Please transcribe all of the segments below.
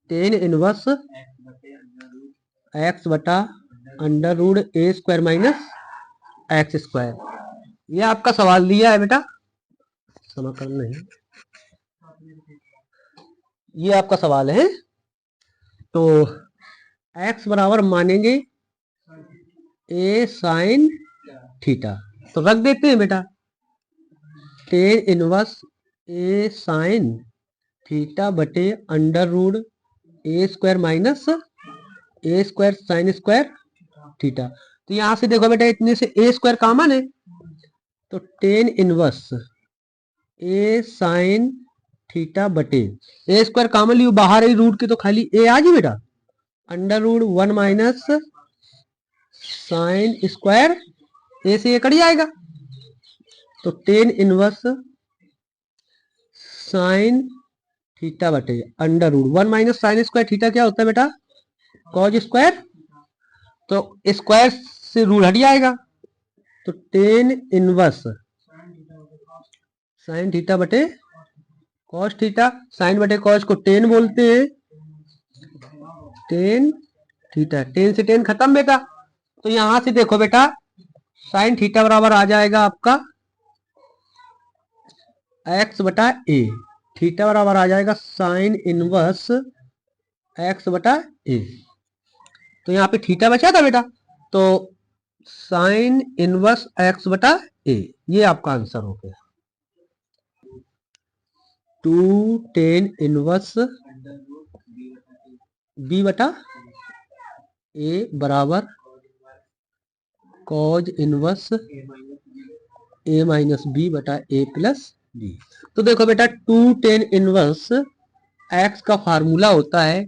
Ten inverse x बटा under root ए square minus x square. ये आपका सवाल दिया है बेटा, समाकलन नहीं, ये आपका सवाल है। तो x बराबर मानेंगे a साइन थीटा, तो रख देते हैं बेटा tan inverse a sign theta बटे अंडर रूट ए स्क्वायर माइनस ए स्क्वायर साइन स्क्वायर थीटा। तो यहां से देखो बेटा इतने से ए स्क्वायर कॉमन है, तो टेन इनवर्स ए साइन थीटा बटे ए स्क्वायर कॉमन लियो, बाहर ही रूट के तो खाली ए आ जी बेटा, under root 1 minus sine square A से ए कट जाएगा, तो टेन इनवर्स साइन थीटा बटे under root 1 minus sine square theta क्या होता है बेटा, कॉज स्क्वायर, तो स्क्वायर से रूट हट जाएगा, तो टेन इनवर्स साइन थीटा बटे कॉस थीटा, साइन बटे कॉस को टेन बोलते हैं, टेन थीटा, टेन से टेन खत्म बेटा। तो यहां से देखो बेटा साइन थीटा बराबर आ जाएगा आपका एक्स बटा ए, थीटा बराबर आ जाएगा साइन इनवर्स एक्स बटा ए, तो यहाँ पे थीटा बचा था बेटा, तो साइन इनवर्स एक्स बटा ए, ये आपका आंसर हो गया। 2 टेन इनवर्स बी बटा ए बराबर कॉज इनवर्स ए माइनस बी बटा ए प्लस बी। तो देखो बेटा 2 टेन इनवर्स एक्स का फार्मूला होता है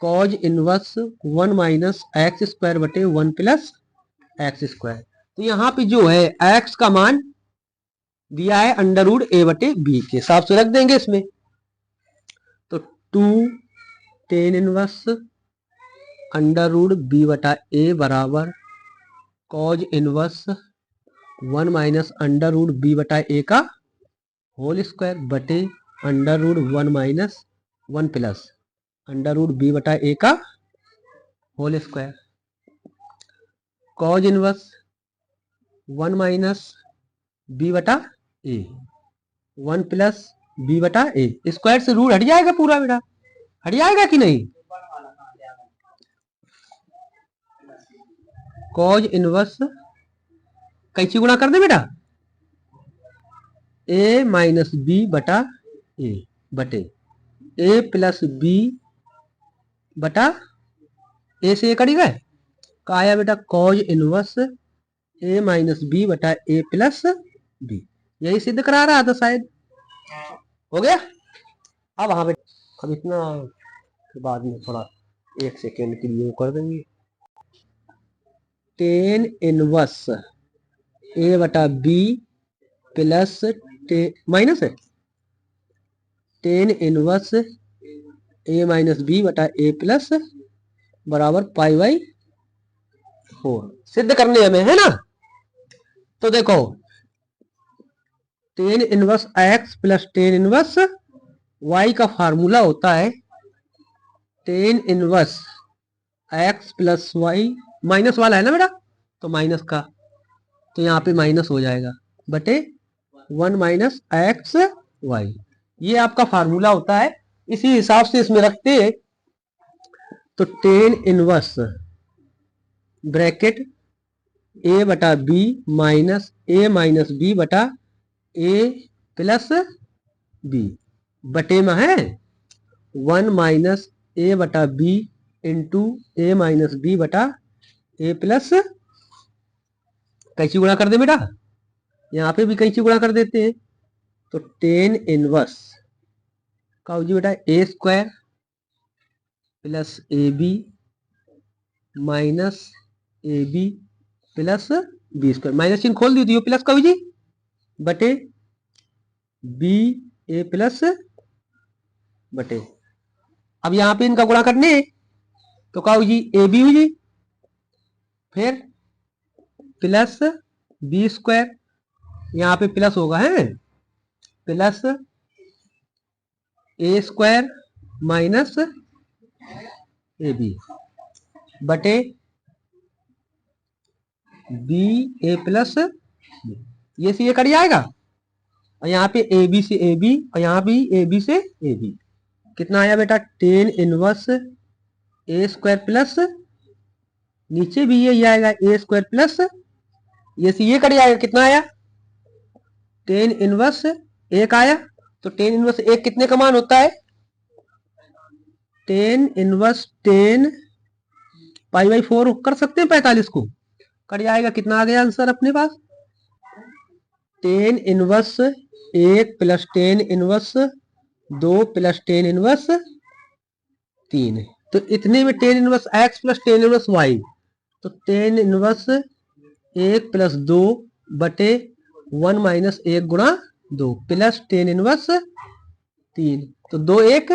cos inverse 1 minus x square बटे 1 प्लस एक्स स्क्वायर। तो यहाँ पे जो है एक्स का मान दिया है अंडर रूट ए बटे बी के हिसाब से रख देंगे इसमें, तो 2 tan inverse under root b बटा ए बराबर cos inverse 1 minus under root b बटा ए का होल स्क्वायर बटे under root 1 minus 1 plus under root b बटा ए का whole square, cos inverse 1 minus b बटा ए 1 प्लस बी बटा ए, square से रूट हट जाएगा पूरा बेटा, हट जाएगा कि नहीं, कॉज इनवर्स कैसे गुणा कर दे बेटा, ए माइनस बी बटा ए बटे ए प्लस बी बटा ए से ए कट गए, का आया बेटा कॉज इनवर्स ए माइनस बी बटा ए प्लस बी, यही सिद्ध करा रहा था शायद, हो गया। अब हाँ बेटा अब इतना के बाद में थोड़ा 1 सेकेंड के लिए वो कर देंगे, टेन इनवर्स ए बटा बी प्लस माइनस है टेन इनवर्स ए माइनस बी बटा ए प्लस बराबर पाई बाई 4 सिद्ध करने हमें है ना। तो देखो tan inverse x plus tan inverse y का फार्मूला होता है tan inverse x plus y, minus वाला है ना बेटा, तो माइनस का, तो यहाँ पे माइनस हो जाएगा बटे 1 माइनस एक्स वाई, ये आपका फार्मूला होता है, इसी हिसाब से इसमें रखते हैं। तो टेन इनवर्स ब्रैकेट ए बटा बी माइनस ए माइनस बी बटा ए प्लस बी बटे में है 1 माइनस ए बटा बी इंटू ए माइनस बी बटा ए प्लस, कैसी गुणा कर दे बेटा, यहाँ पे भी कैसी गुणा कर देते हैं, तो टेन इनवर्स का हो जी बेटा A square plus A B minus A B plus B square, minus चिन्ह खोल दी थी प्लस का हो जी बटे बी ए प्लस बटे, अब यहाँ पे इनका गुणा करने तो क्या हो जी ए बी हो जी, फिर प्लस बी स्क्वायर, यहाँ पे प्लस होगा है plus a square minus A b बटे बी ए प्लस बी, ये से ये कट जाएगा और यहाँ पे ए बी से ए बी और यहाँ भी ए बी से ए बी। कितना आया बेटा? टेन इनवर्स ए स्क्वायर प्लस, नीचे भी ये आएगा ए स्क्वायर प्लस, ये से ये कट जाएगा। कितना आया? टेन इनवर्स एक आया। तो टेन इनवर्स एक कितने का मान होता है? टेन इनवर्स 10 पाई बाई 4 कर सकते हैं 45 को, कट जाएगा। कितना आ गया आंसर अपने पास? टेन इनवर्स एक plus tan inverse 2 plus tan inverse 3। तो इतने में tan inverse x plus tan inverse y, तो टेन इनवर्स 1 प्लस 2 बटे 1 माइनस 1 गुणा 2 प्लस टेन इनवर्स 3। तो 2 1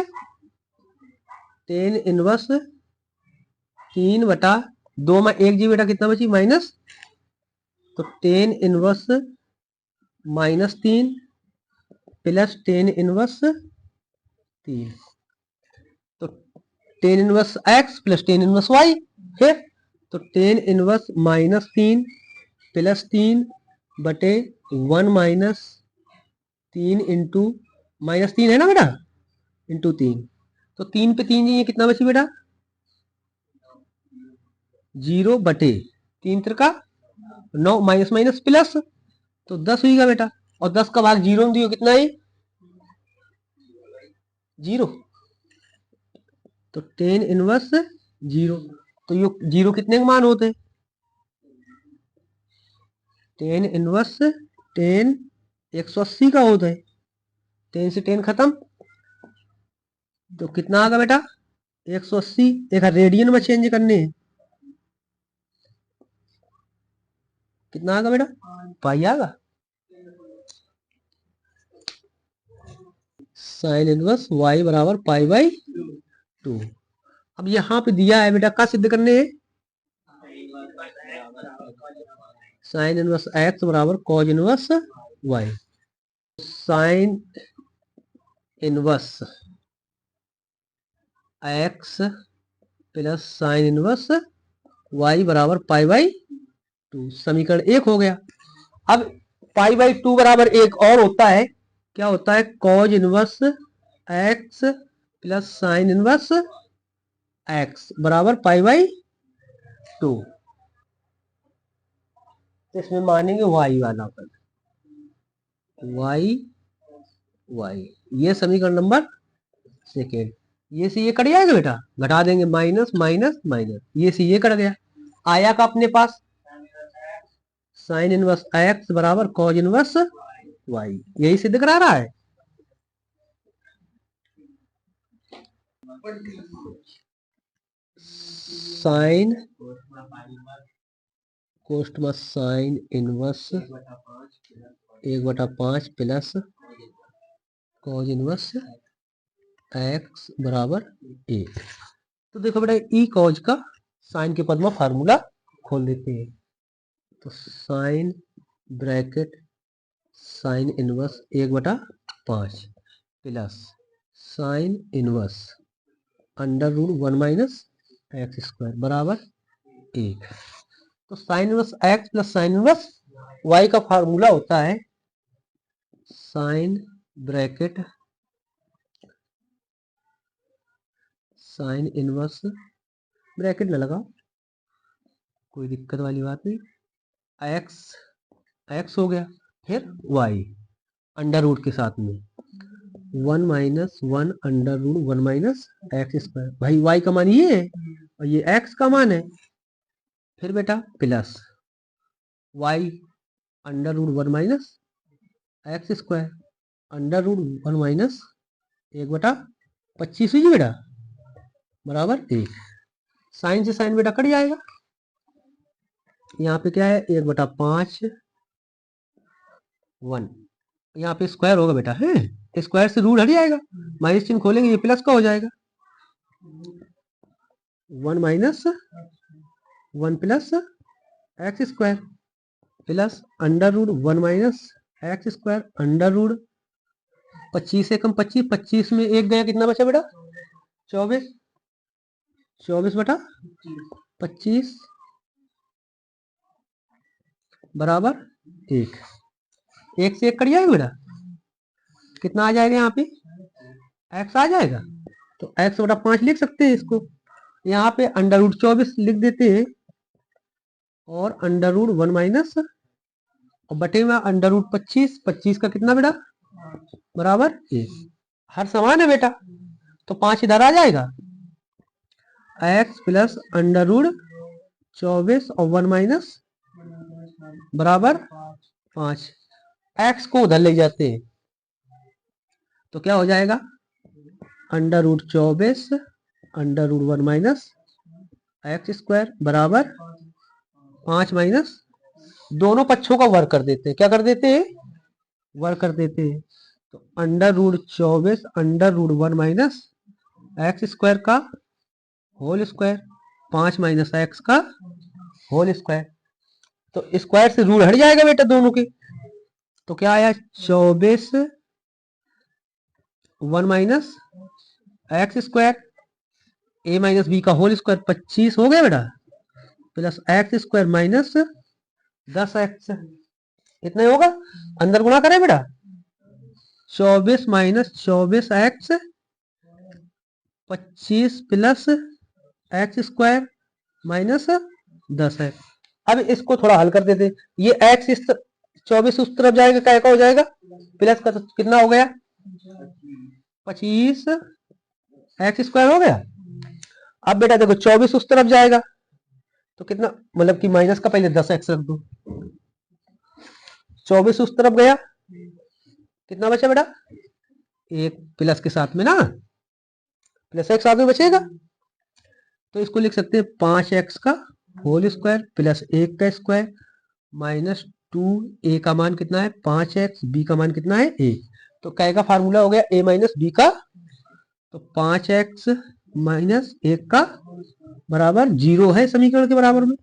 टेन इनवर्स 3 बटा 2 में 1 जी बेटा कितना बची? माइनस। तो tan inverse minus 3 plus tan inverse 3। तो tan inverse x plus tan inverse y. फिर तो टेन इनवर्स माइनस 3 प्लस 3 बटे 1 माइनस 3 इंटू माइनस 3 है ना बेटा, इंटू 3। तो 3 पे 3 ये कितना बची बेटा? 0 बटे 3 त्रिका 9 माइनस माइनस प्लस, तो 10 हुईगा बेटा। और 10 का भाग 0 में दियो कितना है? 0। तो टेन इनवर्स 0। तो ये 0 कितने के मान होते हैं? टेन इनवर्स 10 180 का होता है। 10 से 10 खत्म, तो कितना आगा बेटा? 180। एक रेडियन में चेंज करने हैं, कितना आगा बेटा? पाई आगा। साइन इनवर्स y बराबर पाई बाई 2। अब यहाँ पे दिया है बेटा, क्या सिद्ध करने हैं? साइन इनवर्स x बराबर cos inverse y। Sign inverse x plus sine inverse y बराबर पाई बाई 2। समीकरण 1 हो गया। अब पाई बाई 2 बराबर 1 और होता है, क्या होता है? Cos inverse x plus sine inverse x बराबर पाई बाई 2। इसमें मानेंगे y वाला पद, y ये समीकरण नंबर सेकेंड। ये से ये कट जाएगा बेटा, घटा देंगे माइनस माइनस माइनस, ये से ये कट गया। आया का अपने पास साइन इनवर्स x बराबर कॉज इनवर्स y, यही सिद्ध करा रहा है। साइन कोष्टक sine inverse 1/5 plus cos inverse x बराबर 1। तो देखो बेटा, ई कॉज का साइन के पद में फार्मूला खोल देते हैं। तो sine bracket sine inverse 1/5 plus sine inverse under root 1 minus x square बराबर 1। तो sine inverse x plus sine inverse y का फार्मूला होता है sine bracket sine inverse, bracket न लगाओ, कोई दिक्कत वाली बात नहीं, एक्स हो गया, फिर वाई अंडर रूट के साथ में 1 minus 1 under root 1 minus x square. भाई वाई का मान ये है और ये एक्स का मान है। फिर बेटा plus y under root 1 minus x square under root 1 minus 1/25 हुई बेटा बराबर 1। साइन से साइन बेटा कट जाएगा। यहाँ पे क्या है? 1/5 1, यहाँ पे स्क्वायर होगा बेटा, है स्क्वायर से रूट हट जाएगा, माइनस चिन्ह खोलेंगे, ये प्लस का हो जाएगा। 1 minus 1 plus x square plus under root 1 minus x square under root 25 से कम 25, 25 में 1 गया, कितना बचा बेटा? 24। 24/25 बराबर 1। 1 से 1 कट जाएगा बेटा, कितना आ जाएगा यहाँ पे x आ जाएगा, तो x/5 लिख सकते हैं इसको। यहाँ पे √24 लिख देते हैं और √1 माइनस और बटे में √25, 25 का कितना बेटा बराबर 1। हर समान है बेटा, तो 5 इधर आ जाएगा, x प्लस √24 और 1 माइनस बराबर 5। x को उधर ले जाते हैं तो क्या हो जाएगा √24 √1 माइनस x² बराबर 5 माइनस, दोनों पक्षों का वर्ग कर देते हैं। क्या कर देते हैं वर्ग कर देते हैं, तो √24 √1 माइनस x² का होल स्क्वायर 5 माइनस x का होल स्क्वायर, तो स्क्वायर से रूट हट जाएगा बेटा दोनों के, तो क्या आया 24 1 minus x² a minus B का होल स्क्वायर 25 हो गया बेटा, प्लस x² माइनस 10x, इतना ही होगा। अंदर गुणा करें बेटा, 24 minus 24x 25 plus x² minus 10x। अब इसको थोड़ा हल कर देते, ये x इस 24 उस तरफ जाएगा, क्या का हो जाएगा प्लस का, तो कितना हो गया 25 x² हो गया। अब बेटा देखो 24 उस तरफ जाएगा तो कितना, मतलब कि माइनस का पहले 10x रख दो, 24 उस तरफ गया, कितना बचा बेटा 1 प्लस के साथ में ना, प्लस x आगे बचेगा, तो इसको लिख सकते हैं 5x का होल स्क्वायर प्लस 1 का स्क्वायर माइनस 2, a का मान कितना है 5x, b का मान कितना है 1, तो क्या का फार्मूला हो गया a माइनस बी का, तो 5x माइनस 1 का बराबर 0 है समीकरण के बराबर में,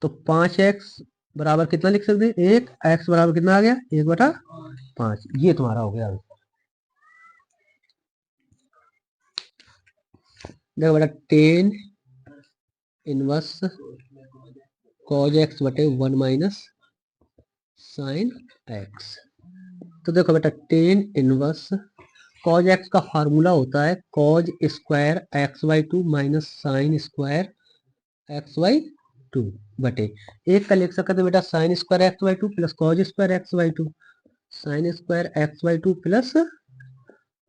तो 5x बराबर कितना लिख सकते हैं 1, x बराबर कितना आ गया 1/5, ये तुम्हारा हो गया। देखो बेटा 10 इनवर्स cos x बटे 1 माइनस साइन x, तो देखो बेटा 10 इनवर्स cos x का फार्मूला होता है cos square x/2 minus sine square x/2 बटे, एक का लिख सकते बेटा sign square x/2 plus cos square x/2, sign square x/2 plus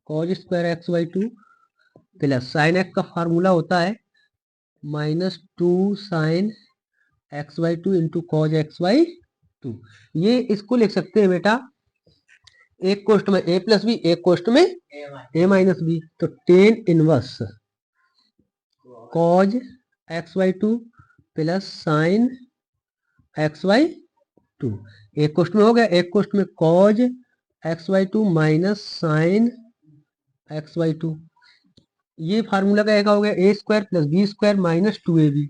cos square x/2 plus sign x का फार्मूला होता है -2 sine x/2 into cos x/2। ये इसको लिख सकते हैं बेटा एक कोष्ट में a प्लस बी, एक कोष्ट में a माइनस बी, तो 10 inverse cause x/2 plus sign x/2, एक कोष्ट में हो गया, एक कोष्ट में cause x/2 minus sine x/2, ये फार्मूला का हो गया a² plus b² minus 2ab,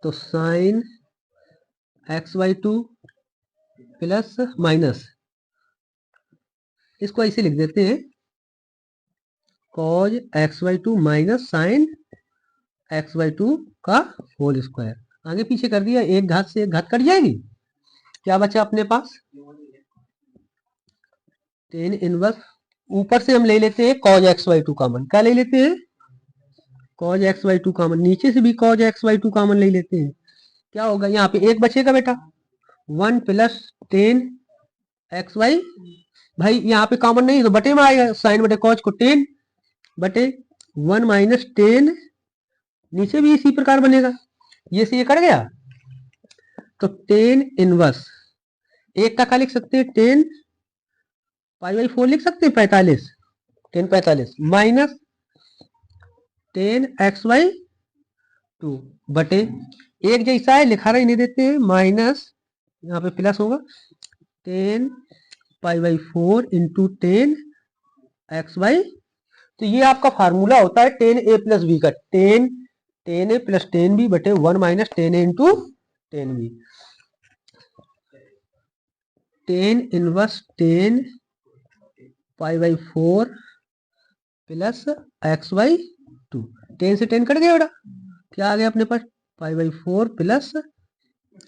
तो साइन x/2 प्लस माइनस, इसको ऐसे लिख देते हैं cause x/2 minus sine x/2 का होल स्क्वायर, आगे पीछे कर दिया, एक घात से एक घात कट जाएगी, क्या बचा अपने पास 10 इनवर्स, ऊपर से हम ले लेते हैं cos x/2 कॉमन, क्या ले लेते हैं cos x/2 कॉमन, नीचे से भी cos x/2 कॉमन ले लेते हैं, क्या होगा यहाँ पे एक बचेगा बेटा 1 प्लस 10 x/, भाई यहाँ पे कॉमन नहीं तो बटे में आएगा, साइन बटे कॉज को 10 बटे 1 माइनस 10, नीचे भी इसी प्रकार बनेगा, ये से ये कट गया, तो 10 इनवर्स, एक का क्या लिख सकते हैं 10 π/4 लिख सकते हैं 45, 10 45 माइनस 10 x/2 बटे, एक जैसा है लिखा रही नहीं देते हैं, माइनस यहाँ पे प्लस होगा 10 π/4 इंटू 10 x/, तो ये आपका फार्मूला होता है 10a प्लस बी का, 10a प्लस 10b बटे 1 minus 10a into 10b, 10 inverse 10 π/4 plus x/, 2। 10 से 10 कट गया बेटा, क्या आ गया अपने पास pi by 4 plus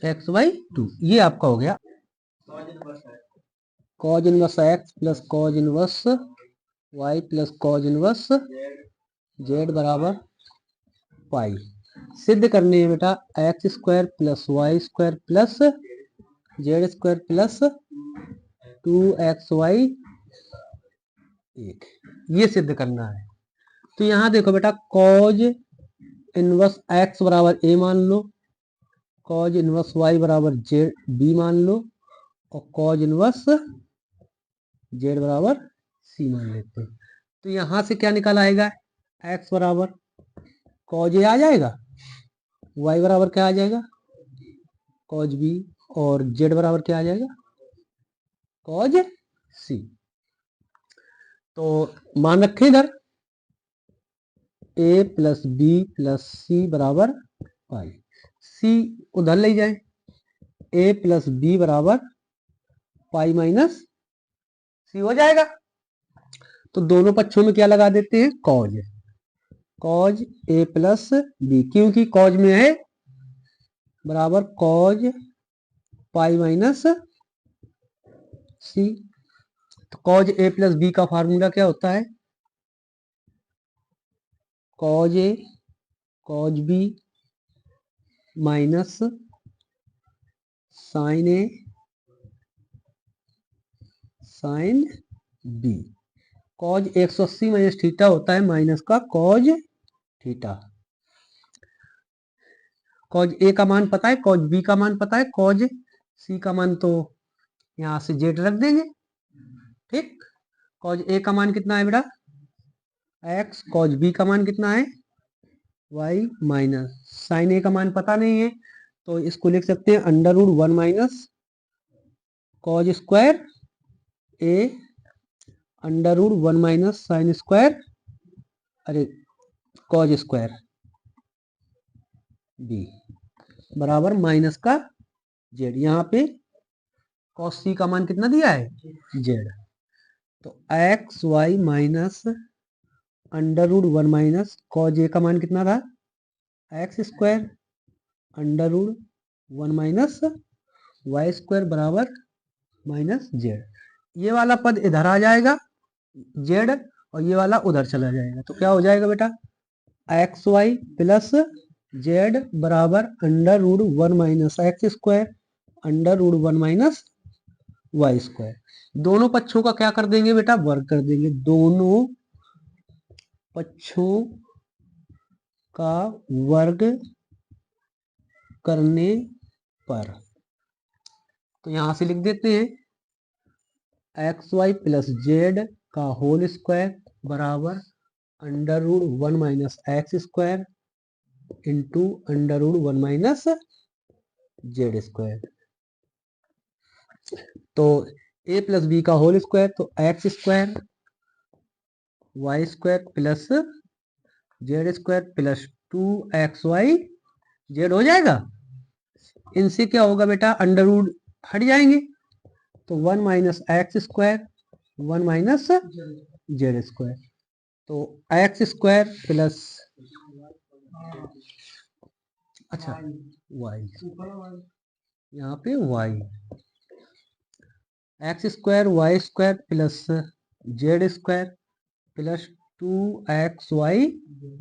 X by 2। ये आपका हो गया cos inverse x plus cos inverse Y plus cos inverse Z बराबर पाई। सिद्ध करने में बेटा x square plus Y square plus Z square plus 2xy 1, ये सिद्ध करना है। तो यहां देखो बेटा कॉज इनवर्स एक्स बराबर ए मान लो, कॉज इनवर्स वाई बराबर जेड बी मान लो, और कॉज इनवर्स जेड बराबर सी मान लेते हैं। तो यहां से क्या निकल आएगा, एक्स बराबर कॉज ए आ जाएगा, वाई बराबर क्या आ जाएगा कॉज बी, और जेड बराबर क्या आ जाएगा कॉज सी। तो मान रखें इधर ए प्लस बी प्लस सी बराबर पाई, सी उधर ले जाए, ए प्लस बी बराबर पाई माइनस सी हो जाएगा। तो दोनों पक्षों में क्या लगा देते हैं cos, cos A plus B, क्योंकि कॉज में है बराबर कॉज पाई माइनस सी। तो कॉज ए प्लस बी का फार्मूला क्या होता है, cos A cos B minus sine A sine B. Cos 180 minus theta होता है माइनस का कॉज थीटा। कॉज ए का मान पता है, कॉज बी का मान पता है, कॉज सी का मान तो यहां से जेड रख देंगे। ठीक, कॉज ए का मान कितना है बेटा एक्स, कॉज बी का मान कितना है वाई, माइनस साइन ए का मान पता नहीं है तो इसको लिख सकते हैं under root 1 minus cos square A under root 1 minus sine square, अरे कॉज स्क्वायर बी बराबर माइनस का जेड। यहाँ पे कॉस सी का मान कितना दिया है जेड। तो x Y minus under root 1 minus cos A का मान कितना था X square under root 1 minus Y square बराबर माइनस जेड। ये वाला पद इधर आ जाएगा जेड, और ये वाला उधर चला जाएगा। तो क्या हो जाएगा बेटा एक्स वाई प्लस जेड बराबर under root 1 minus x square under root 1 minus Y square. दोनों पक्षों का क्या कर देंगे बेटा वर्ग कर देंगे, दोनों पक्षों का वर्ग करने पर। तो यहां से लिख देते हैं एक्स वाई प्लस जेड का होल स्क्वायर बराबर under root 1 minus x square into under root 1 minus z square. तो ए प्लस बी का होल स्क्वायर, तो x square y square plus Z square plus 2xy z हो जाएगा। इनसे क्या होगा बेटा अंडर रूट हट जाएंगे, तो 1 minus x square 1 minus z square. तो एक्स स्क्वायर प्लस अच्छा वाई, यहाँ पे y x square y square plus Z square plus 2xy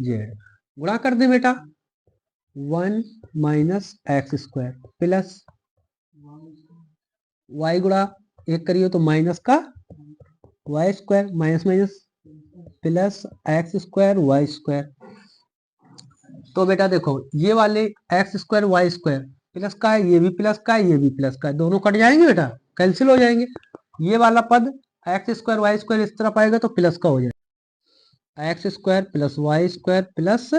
z गुणा कर दे बेटा 1 minus x square plus y गुणा एक करिए तो माइनस का y square minus minus plus x square y square. तो बेटा देखो ये वाले x square y square plus का है, ये भी प्लस का है, ये भी प्लस का है, दोनों कट जाएंगे बेटा कैंसिल हो जाएंगे। ये वाला पद एक्स स्क्वायर वाई स्क्वायर इस तरफ आएगा तो प्लस का हो जाएगा, x square plus Y square plus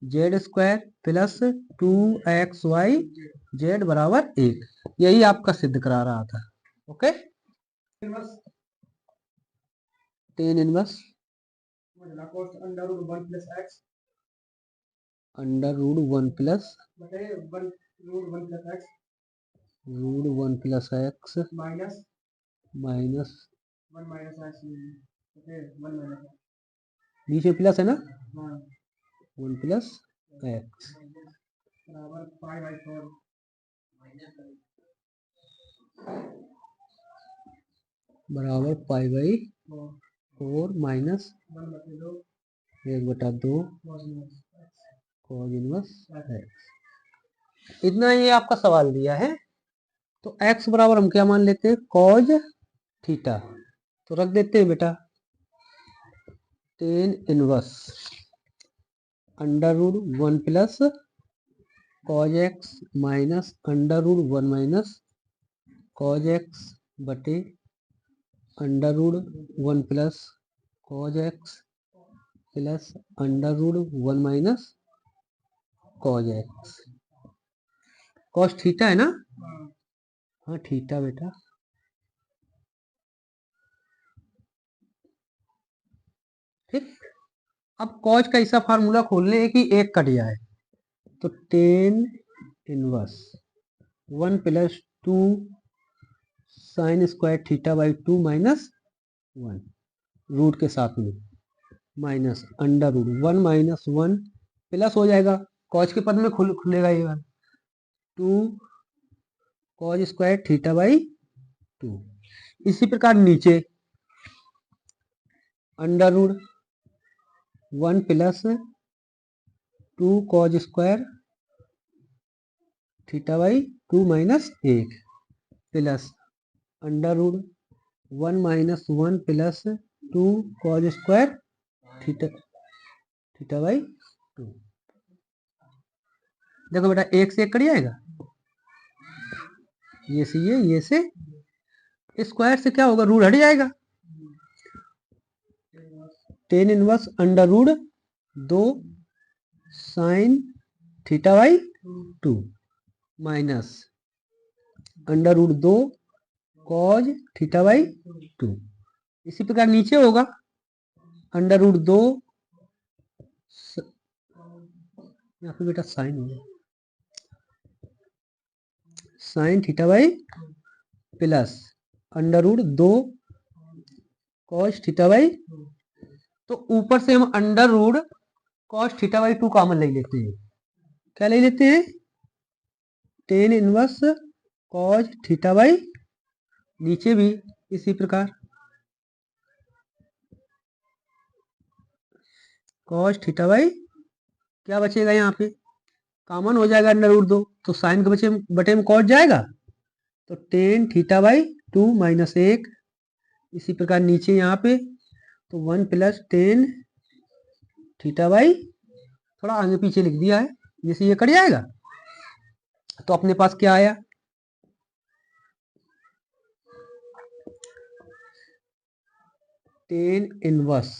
Z square plus 2xy z बराबर 1। यही आपका सिद्ध करा रहा था। Okay, tan inverse under root 1 plus root 1 plus x minus बीच में प्लस है ना, 1 प्लस एक्स बराबर pi by 4 minus 1/2 cos inverse x. इतना ये आपका सवाल दिया है। तो x बराबर हम क्या मान लेते हैं, कॉज थीटा। तो रख देते हैं बेटा tan inverse under root 1 plus cos x minus under root 1 minus cos x बटे under root 1 plus cos x plus under root 1 minus cos x. Cos theta है ना, हाँ थीटा बेटा। ठीक, अब कॉज का ऐसा फार्मूला खोलने है कि एक कट जाए। तो tan inverse 1 plus 2 sine square theta by 2 minus 1 root के साथ में minus under root 1 minus 1 plus हो जाएगा, कॉज के पद में खुलेगा ये वाला 2 कॉज स्क्वायर थीटा बाई 2। इसी प्रकार नीचे under root 1 plus 2 cos square theta by 2 minus 1 plus under root 1 minus 1 plus 2 cos square theta by 2। देखो बेटा एक से एक कट जाएगा, ये से स्क्वायर से क्या होगा, रूट हट जाएगा। Tan inverse under root 2 sine theta by 2 minus under root 2 cos theta by 2। इसी प्रकार नीचे होगा अंडर रूट 2 यहाँ पे बेटा साइन होगा sine theta by plus under root 2 cos theta by. तो ऊपर से हम under root cos theta by 2 common ले लेते हैं। क्या ले लेते हैं, tan inverse cos theta by, नीचे भी इसी प्रकार कॉस थीटा बाई। क्या बचेगा यहाँ पे, कॉमन हो जाएगा अंडर रूट 2, तो साइन के बचे बटे में कॉस जाएगा, तो टेन थीटा बाई 2 माइनस 1। इसी प्रकार नीचे यहाँ पे तो 1 प्लस टेन थीटा बाई, थोड़ा आगे पीछे लिख दिया है, जैसे ये कट जाएगा। तो अपने पास क्या आया, ten inverse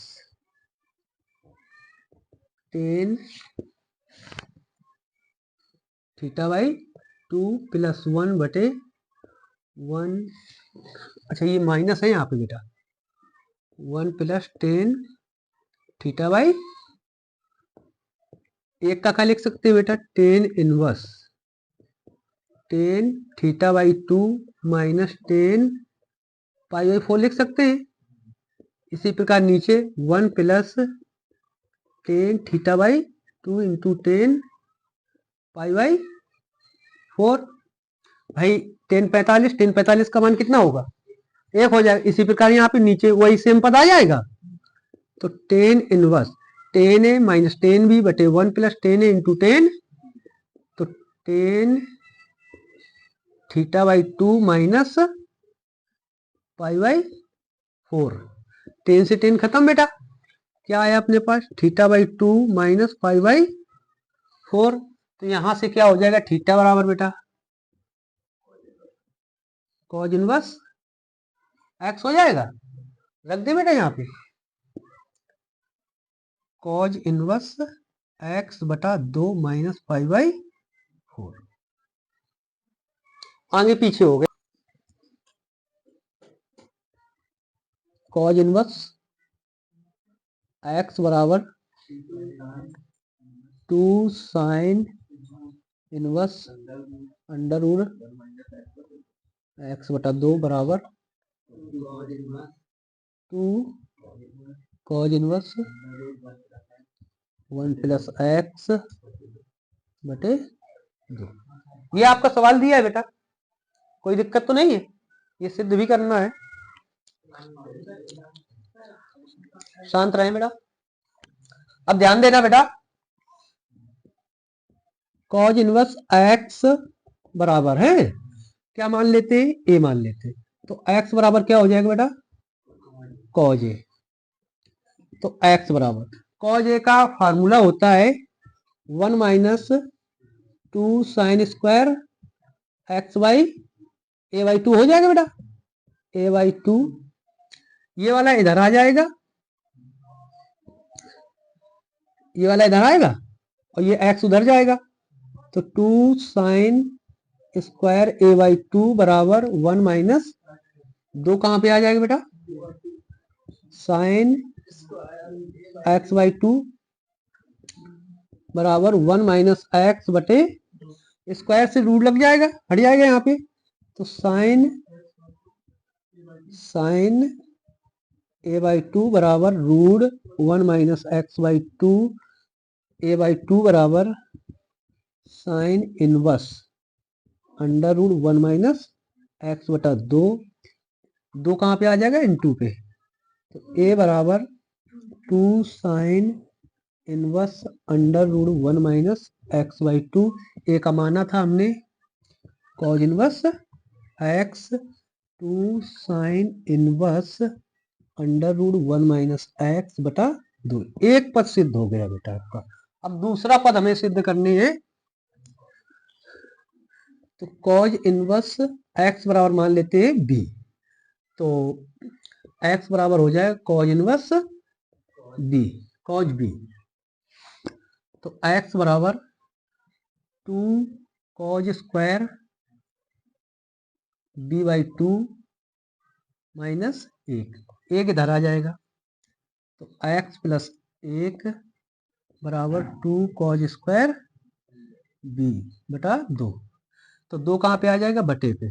ten theta by 2 plus 1 बटे 1। अच्छा ये माइनस है यहाँ पे बेटा, 1 प्लस टेन थीटा बाई, एक का क्या लिख सकते हैं बेटा, tan inverse ten theta by 2 minus ten pi by 4 लिख सकते हैं। इसी प्रकार नीचे 1 plus ten theta by 2 into ten pi by 4। भाई 10 45 का मान कितना होगा, एक हो जाएगा। इसी प्रकार यहाँ पे नीचे वही सेम पद आ जाएगा। तो tan inverse tan A minus tan B बटे 1 plus tan A into tan, तो tan theta by 2 minus pi by 4। 10 से 10 खत्म बेटा, क्या आया अपने पास, theta by 2 minus pi by 4। तो यहां से क्या हो जाएगा, थीटा बराबर बेटा कॉज इनवर्स एक्स हो जाएगा। रख दे बेटा यहाँ पे कॉज इनवर्स एक्स बटा 2 माइनस पाई बाई 4। आगे पीछे हो गए, कॉज इनवर्स एक्स बराबर 2 sine inverse under root x बटा 2 बराबर 2 कॉज इनवर्स 1 प्लस एक्स बटे 2। ये आपका सवाल दिया है बेटा, कोई दिक्कत तो नहीं है, ये सिद्ध भी करना है। शांत रहे बेटा। अब ध्यान देना बेटा, कॉज इनवर्स एक्स बराबर है, क्या मान लेते हैं, ए मान लेते हैं। तो एक्स बराबर क्या हो जाएगा बेटा, कॉज ए। तो एक्स बराबर कॉज ए का फार्मूला होता है 1 minus 2 sine square x by A by 2 हो जाएगा बेटा, ए बाई 2। ये वाला इधर आ जाएगा, ये वाला इधर आएगा और ये एक्स उधर जाएगा। तो 2 साइन स्क्वायर ए बाई 2 बराबर 1 माइनस 2 कहां पे आ जाएगा बेटा, साइन एक्स बाई 2 बराबर 1 माइनस एक्स बटे स्क्वायर से रूट लग जाएगा, हट जाएगा यहाँ पे। तो साइन ए बाई 2 बराबर root 1 minus x by 2, a by 2 बराबर sine inverse under root 1 minus x बटा 2। 2 कहाँ पे आ जाएगा, इनटू पे। तो ए बराबर 2 sine inverse under root 1 minus x by 2। A का माना था हमने cos inverse x 2 sine inverse under root 1 minus x बटा 2। एक पद सिद्ध हो गया बेटा आपका। अब दूसरा पद हमें सिद्ध करनी है। तो कॉज इनवर्स एक्स बराबर मान लेते हैं बी। तो एक्स बराबर हो जाए cos inverse b, cos b. तो एक्स बराबर 2 cos square b by 2 minus 1 इधर आ जाएगा। तो एक्स प्लस 1 बराबर 2 कॉज स्क्वायर बी बटा 2। तो 2 कहाँ पे आ जाएगा, बटे पे।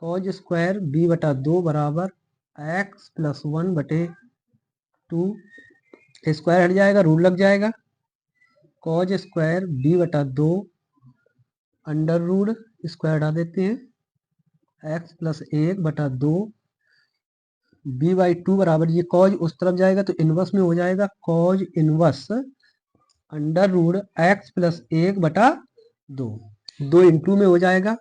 कॉज स्क्वायर बी बटा 2 बराबर एक्स प्लस 1 बटे 2, स्क्वायर हट जाएगा, रूट लग जाएगा। कॉज स्क्वायर बी बटा 2 अंडर रूट स्क्वायर हटा देते हैं, एक्स प्लस 1 बटा 2 बी बाई 2 बराबर, ये कॉज उस तरफ जाएगा तो इनवर्स में हो जाएगा cos inverse under root x plus 1 बटा 2, 2 इंटू में हो जाएगा।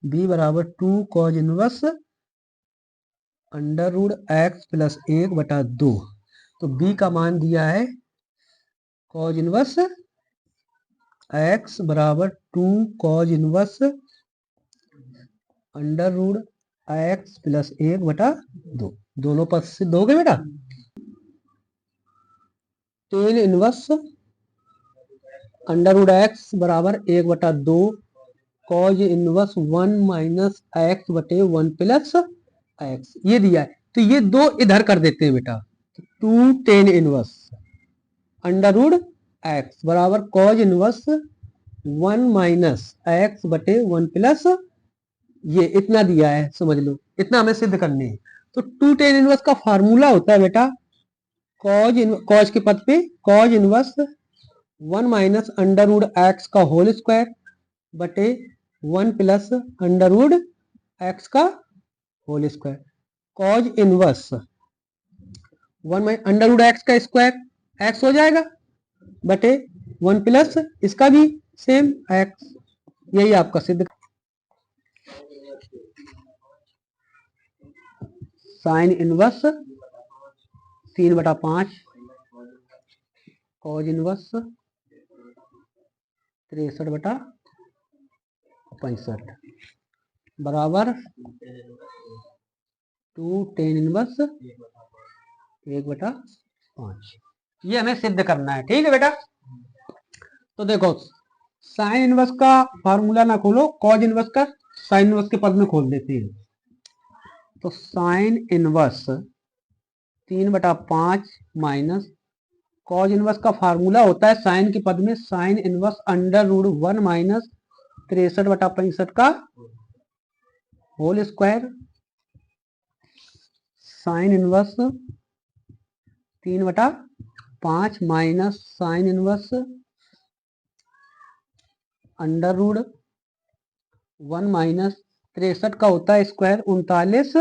बी बराबर 2 cos inverse under root x plus 1 बटा 2। तो बी का मान दिया है कॉज इनवर्स एक्स बराबर 2 cos inverse under root x plus 1 बटा 2। दोनों पद सिद्ध हो गए बेटा। Tan inverse under root x बराबर 1 बटा 2 कॉज इनवर्स 1 माइनस एक्स बटे 1 प्लस एक्स, ये दिया है। तो ये दो इधर कर देते हैं बेटा। 2 tan inverse under root x बराबर कॉज इनवर्स 1 माइनस एक्स बटे 1 प्लस, ये इतना दिया है, समझ लो इतना हमें सिद्ध करने है। तो 2 टेन इनवर्स का फार्मूला होता है बेटा कॉज के पद पे cos inverse 1 minus under root x का होल स्क्वायर बटे 1 प्लस अंडर रूट एक्स का whole square. Cos inverse 1 under root x का स्क्वायर एक्स हो जाएगा बटे 1 प्लस इसका भी सेम एक्स। यही आपका सिद्ध। साइन इनवर्स 3/5 कॉज इनवर्स 63/65 बराबर 2 टेन इनवर्स 1/5। ये हमें सिद्ध करना है, ठीक है बेटा। तो देखो साइन इनवर्स का फार्मूला ना खोलो, कॉज इनवर्स का साइन इनवर्स के पद में खोल देते हैं। तो sine inverse 3/5 minus cos inverse का फार्मूला होता है साइन के पद में sine inverse under root 1 minus 63/65 का whole square. Sine inverse 3/5 minus sine inverse under root 1 minus 63 का होता है स्क्वायर 39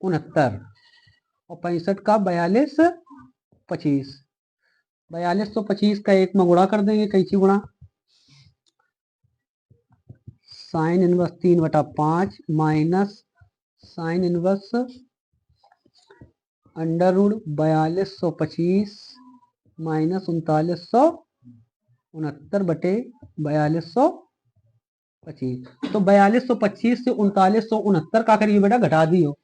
69 और 65 का 42 25। 42 तो 25 का एक में गुणा कर देंगे, कैसी गुणा, sine inverse 3/5 minus sine inverse under root 4225 minus 3969 बटे 4225। तो 4225 से 3969 का करिए बेटा घटा दियो।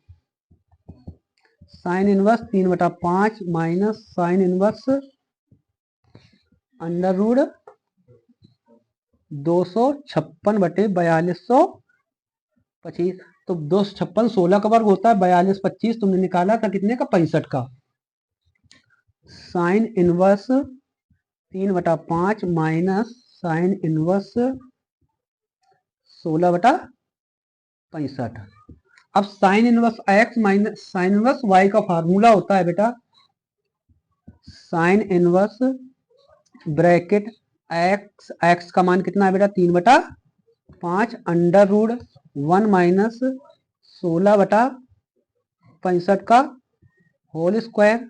Sine inverse 3/5 minus sine inverse under root 256 बटे 4225। तो 256 16 का वर्ग होता है, 42 25 तुमने निकाला था कितने का, 65 का। Sine inverse 3/5 minus sine inverse 16/65। अब sign inverse x minus sine inverse y का फार्मूला होता है बेटा साइन इनवर्स ब्रैकेट x का मान कितना है बेटा 3/5 अंडर रूट 1 माइनस 16/65 का whole square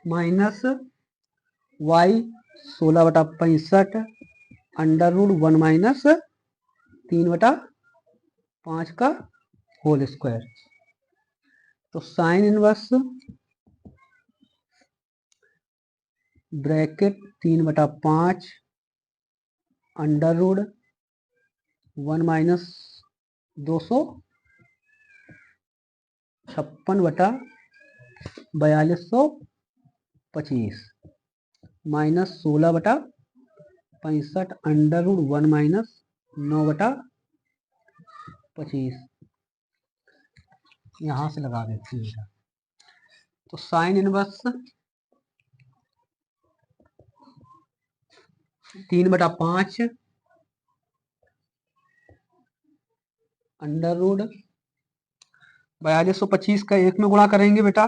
minus y 16/65 under root 1 minus 3/5 का होल स्क्वायर। तो sine inverse bracket 3/5 under root 1 minus 256/4225 minus 16/65 under root 1 minus 9/25। यहां से लगा देते हैं बेटा। तो साइन इनवर्स 3/5 अंडर रूट 4225 का एक में गुणा करेंगे बेटा,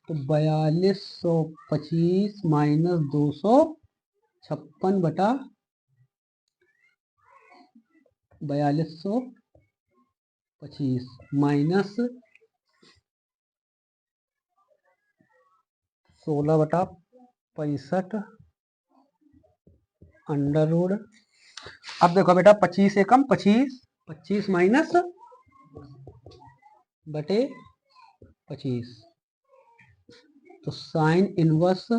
तो 4225 माइनस 256/4225 माइनस 16/65 अंडर रूट। अब देखो बेटा 25 से कम 25 माइनस बटे 25। तो साइन इनवर्स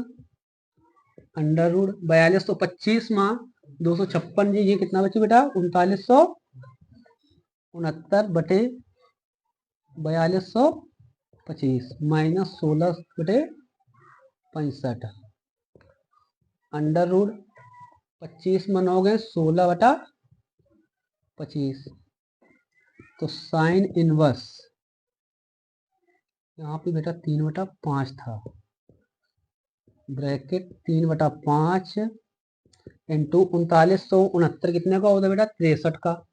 अंडर रूट 42 तो 25 माँ 256 जी, ये कितना बचे बेटा 3969 बटे 4225 माइनस 16/65 अंडर रूट 25 में 9 गए 16/25। तो साइन इनवर्स यहाँ पे बेटा 3/5 था, ब्रैकेट 3/5 इंटू 3969 कितने का होता है बेटा 63 का,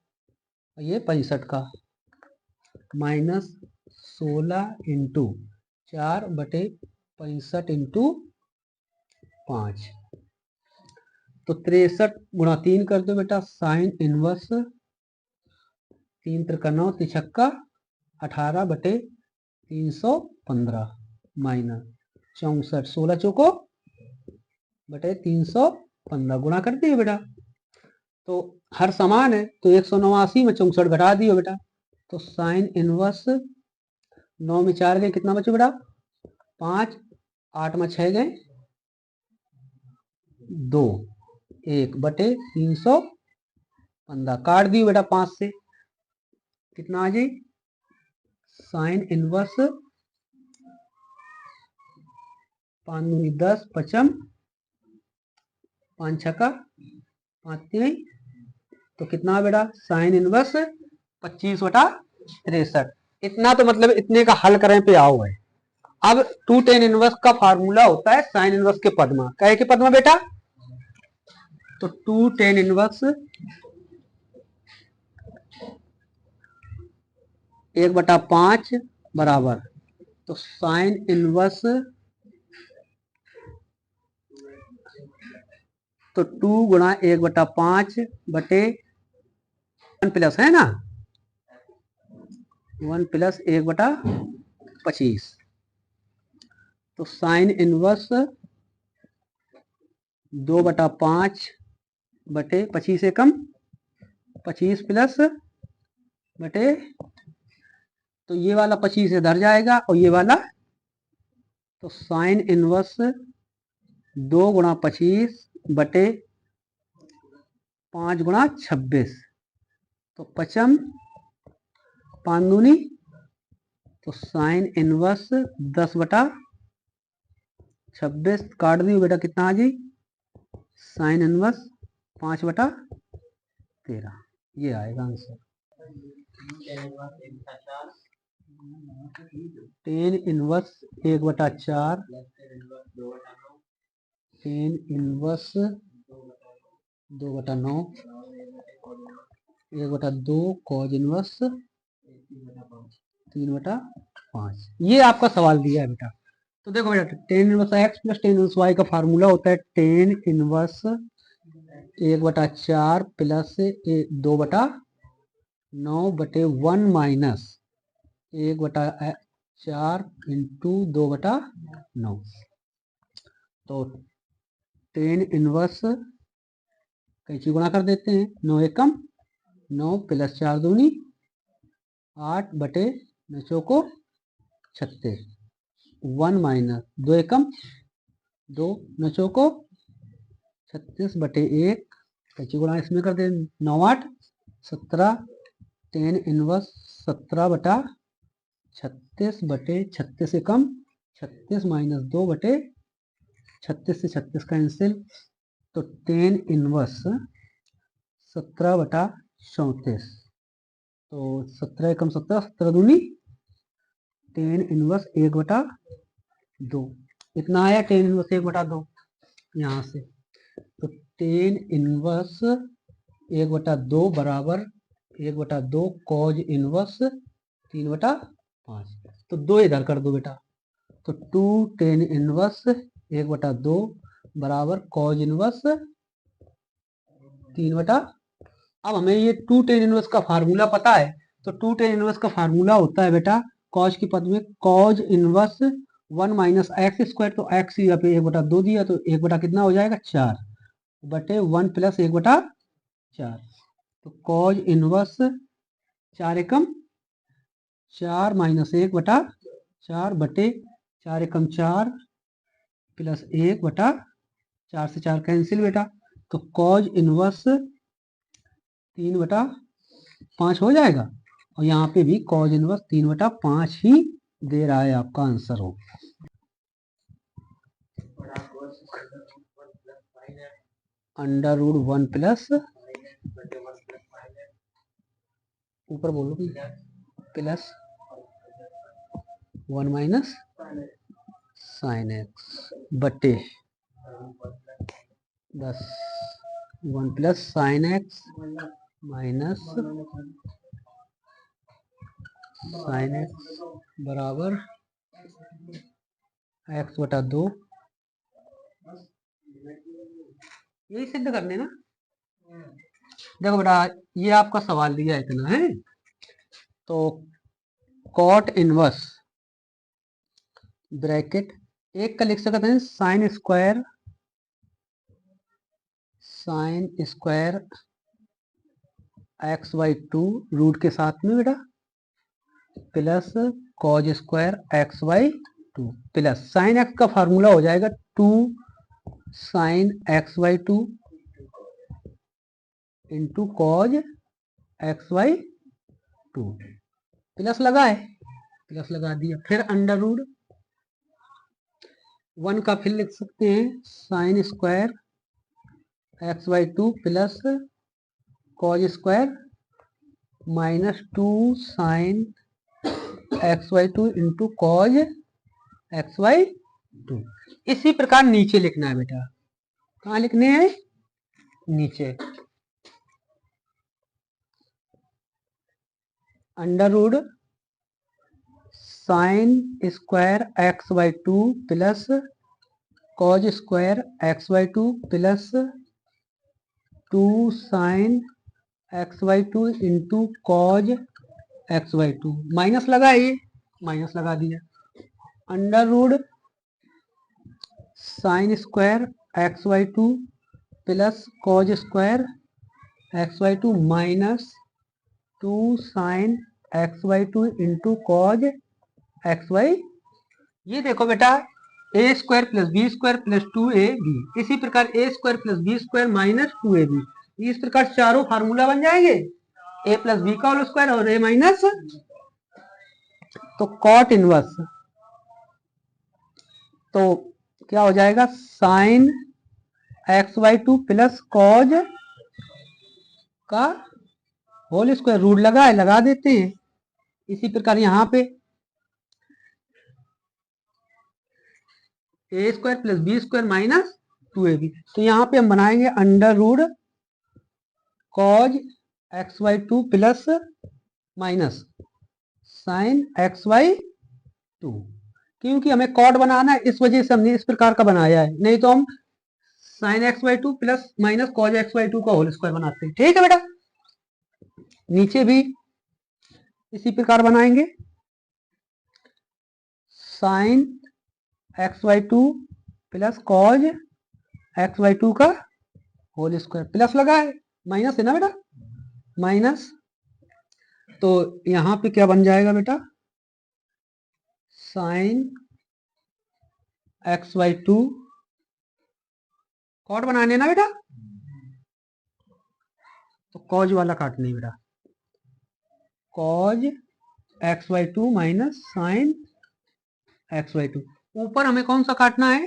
ये 65 का, माइनस 16 इंटू 4/65 इंटू 5। तो 63 गुणा 3 कर दो बेटा, साइन इनवर्स 3 त्रिका 9 तिछक्का 18/315 माइनस 64 16 चौको बटे 315 गुणा कर दिए बेटा। तो हर समान है तो 189 में 64 घटा दियो बेटा। तो साइन इनवर्स 9 में 4 गए कितना बचे बेटा 5, 8 में 6 गए 2, 1 बटे 315 काट दियो बेटा 5 से, कितना आ जाए साइन इनवर्स 5 दूनी 10 पचम 5 छक्का 5 3, तो कितना बेटा साइन इनवर्स 25/63। इतना तो मतलब इतने का हल करें पे आओ है। अब 2 tan इनवर्स का फार्मूला होता है साइन इनवर्स के पद में, कहे के पद में बेटा, तो 2 tan इनवर्स 1/5 बराबर, तो साइन इनवर्स तो 2 गुणा 1/5 बटे 1 प्लस है ना, 1 प्लस 1/25। तो साइन इनवर्स 2/5 बटे 25 एकम 25 प्लस बटे, तो ये वाला 25 इधर जाएगा और ये वाला, तो साइन इनवर्स 2 गुणा 25 बटे 5 गुणा 26, तो 55 5 दूनी, तो साइन इनवर्स 10/26 काट दी बेटा, कितना आ जी, साइन इनवर्स 5/13, ये आएगा answer. Ten inverse 1/4, tan inverse 2/9, 1/2 cos inverse 3/5। ये आपका सवाल दिया है बेटा। तो देखो बेटा, tan inverse x plus tan inverse y का फार्मूला होता है टेन इनवर्स 1/4 प्लस 2/9 बटे 1 माइनस 1/4 इंटू 2/9। तो टेन इनवर्स कैंची गुणा कर देते हैं, 9 एकम 9 प्लस 4 दूनी 8 बटे 9 चौको 36, 1 माइनस 2 एकम 2 9 चौको 36 बटे 1, कैंची गुणा इसमें कर दे 9 8 17, टेन इनवर्स 17/36 बटे 36 एकम 36 माइनस 2 बटे 36 से 36 कैंसिल, तो टेन इनवर्स 17/34, तो 17 एकम 17 17 दूनी, टेन इनवर्स 1/2 इतना आया, टेन इनवर्स 1/2 यहाँ से, तो टेन इनवर्स 1/2 बराबर 1/2 कॉज इनवर्स 3/5, तो 2 इधर कर दो बेटा, तो 2 टेन इनवर्स 1/2 बराबर कॉज इनवर्स 3/। अब हमें ये 2 टेन इनवर्स का फार्मूला पता है, तो 2 टेन इनवर्स का फार्मूला होता है बेटा कॉज की पद में cause inverse 1 minus x square, तो एक्स यहाँ पे 1/2 दिया, तो 1 कितना हो जाएगा 4 बटे 1 प्लस 1/4, तो कॉज इनवर्स 4 एकम 4 माइनस 1/4 बटे 4 एकम 4 प्लस 1/4 से 4 कैंसिल बेटा, तो कॉज इनवर्स 3/5 हो जाएगा, और यहाँ पे भी कॉज इनवर्स 3/5 ही दे रहा है, आपका आंसर हो। अंडर रूट 1 प्लस, ऊपर बोलो कि प्लस 1 माइनस साइन एक्स बटे 10 1 plus sine x minus sine x बराबर x/2, यही सिद्ध करने ना। देखो बेटा, ये आपका सवाल दिया इतना है, तो कॉट इनवर्स ब्रैकेट एक का लिख सकते हैं साइन स्क्वायर x/2 रूट के साथ में बेटा plus cos square x/2 plus sine x का फार्मूला हो जाएगा 2 sine x/2 into cos x/2, plus लगाए, प्लस लगा दिया, फिर अंडर रूट 1 का फिर लिख सकते हैं sine square x/2 plus cos square minus 2 sine x/2 into cos x/2। इसी प्रकार नीचे लिखना है बेटा, कहाँ लिखने हैं, नीचे, under root sine square x by two plus cos square x by two plus 2 sine x by two into cos x by two, minus लगा, ये माइनस लगा दिया, under root sine square x by two plus cos square x by two minus 2 sine x by two into cos x by. ये देखो बेटा A square plus B square plus 2ab, इसी प्रकार ए square plus B square minus 2ab, इस प्रकार चारों formula बन जाएंगे, ए प्लस बी का होल स्क्वायर और ए माइनस, तो कॉट इनवर्स, तो क्या हो जाएगा sine x by two plus cos का होल स्क्वायर, रूट लगा है लगा देते हैं, इसी प्रकार यहां पे A square plus B square minus 2ab, तो यहाँ पे हम बनाएंगे under root cos x by two plus minus sine x by to, क्योंकि हमें कॉट बनाना है इस वजह से हमने इस प्रकार का बनाया है, नहीं तो हम sign x by two plus minus cos x by to का होल स्क्वायर बनाते हैं। ठीक है बेटा, नीचे भी इसी प्रकार बनाएंगे, sign x by two plus cos x by to का होल स्क्वायर, प्लस लगा है, माइनस है ना बेटा, माइनस, तो यहां पे क्या बन जाएगा बेटा sine x by two, cot बनाने ना बेटा, तो कॉज वाला काटने बेटा, cos x by two minus sine x by two, ऊपर हमें कौन सा काटना है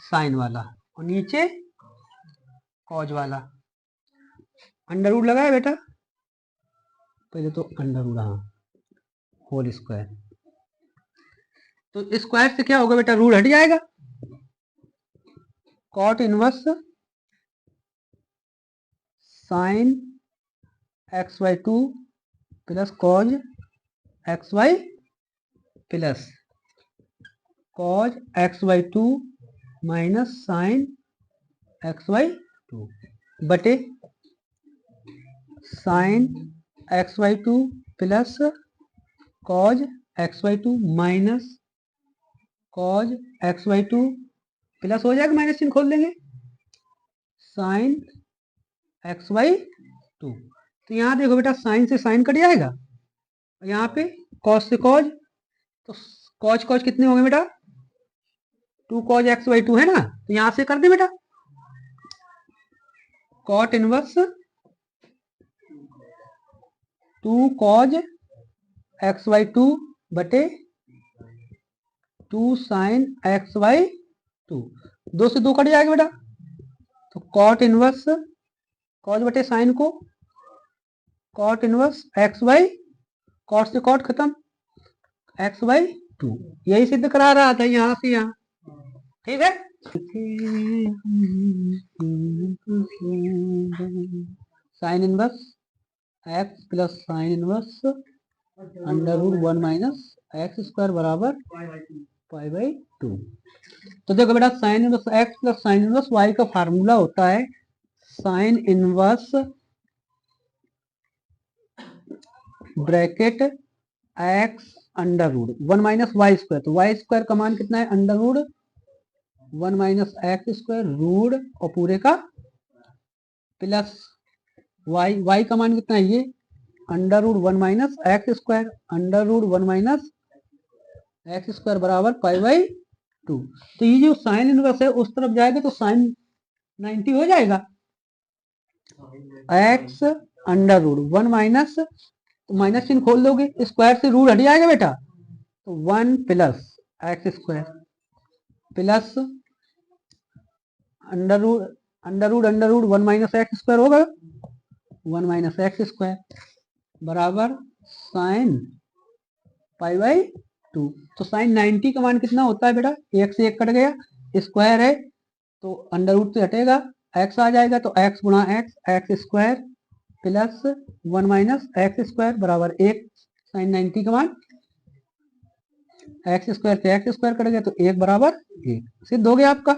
साइन वाला, और नीचे कॉज वाला, अंडर रूट लगा है बेटा, पहले तो अंडर रूट, हाँ होल स्क्वायर, तो स्क्वायर से क्या होगा बेटा रूट हट जाएगा, cot inverse sine x by two plus cos x by plus cos x by two minus sine x by two बटे sine x by two plus cos x by two minus cos x by two, plus हो जाएगा, minus चिन्ह खोल देंगे, sign x by two, तो यहाँ देखो बेटा साइन से साइन कट जाएगा, यहाँ पे कॉज से कॉज, तो कॉज कॉज कितने होंगे बेटा 2 कॉज एक्स बाई टू है ना, तो यहां से कर दे बेटा cot inverse 2 cos x by two बटे 2 साइन एक्स बाई टू, 2 से 2 कट जाएगा बेटा, तो कॉट इनवर्स कॉज बटे साइन को cot inverse x by, cot से कॉट खत्म, एक्स बाई टू, यही सिद्ध करा रहा था यहां से यहां। ठीक है, sine inverse x plus sine inverse under root 1 minus x square बराबर पाई बाई टू। तो देखो बेटा sine inverse x plus sine inverse y का फार्मूला होता है sine inverse bracket x under root 1 minus Y square, तो y square का मान कितना है under root 1 minus x square root और पूरे का प्लस वाई, वाई का मान कितना है ये under root 1 minus x square, under root 1 minus x square बराबर पाई बाई टू। तो ये जो साइन इनवर्स है उस तरफ जाएगा तो साइन 90 हो जाएगा, एक्स अंडर रूट 1 माइनस, तो माइनस चिन्ह खोल दोगे, स्क्वायर से रूट हट जाएगा बेटा, तो 1 plus x square plus under root 1 minus x square होगा, 1 माइनस एक्स स्क्वायर बराबर साइन पाई बाई टू। तो साइन 90 का मान कितना होता है बेटा, एक से एक कट गया, स्क्वायर है तो अंडर रूट से हटेगा, एक्स आ जाएगा, तो एक्स गुणा x, x square plus 1 minus x square बराबर 1 साइन 90 का मान एक्स स्क्वायर से एक्स स्क्वायर कट गया तो 1 बराबर 1 सिद्ध हो गया आपका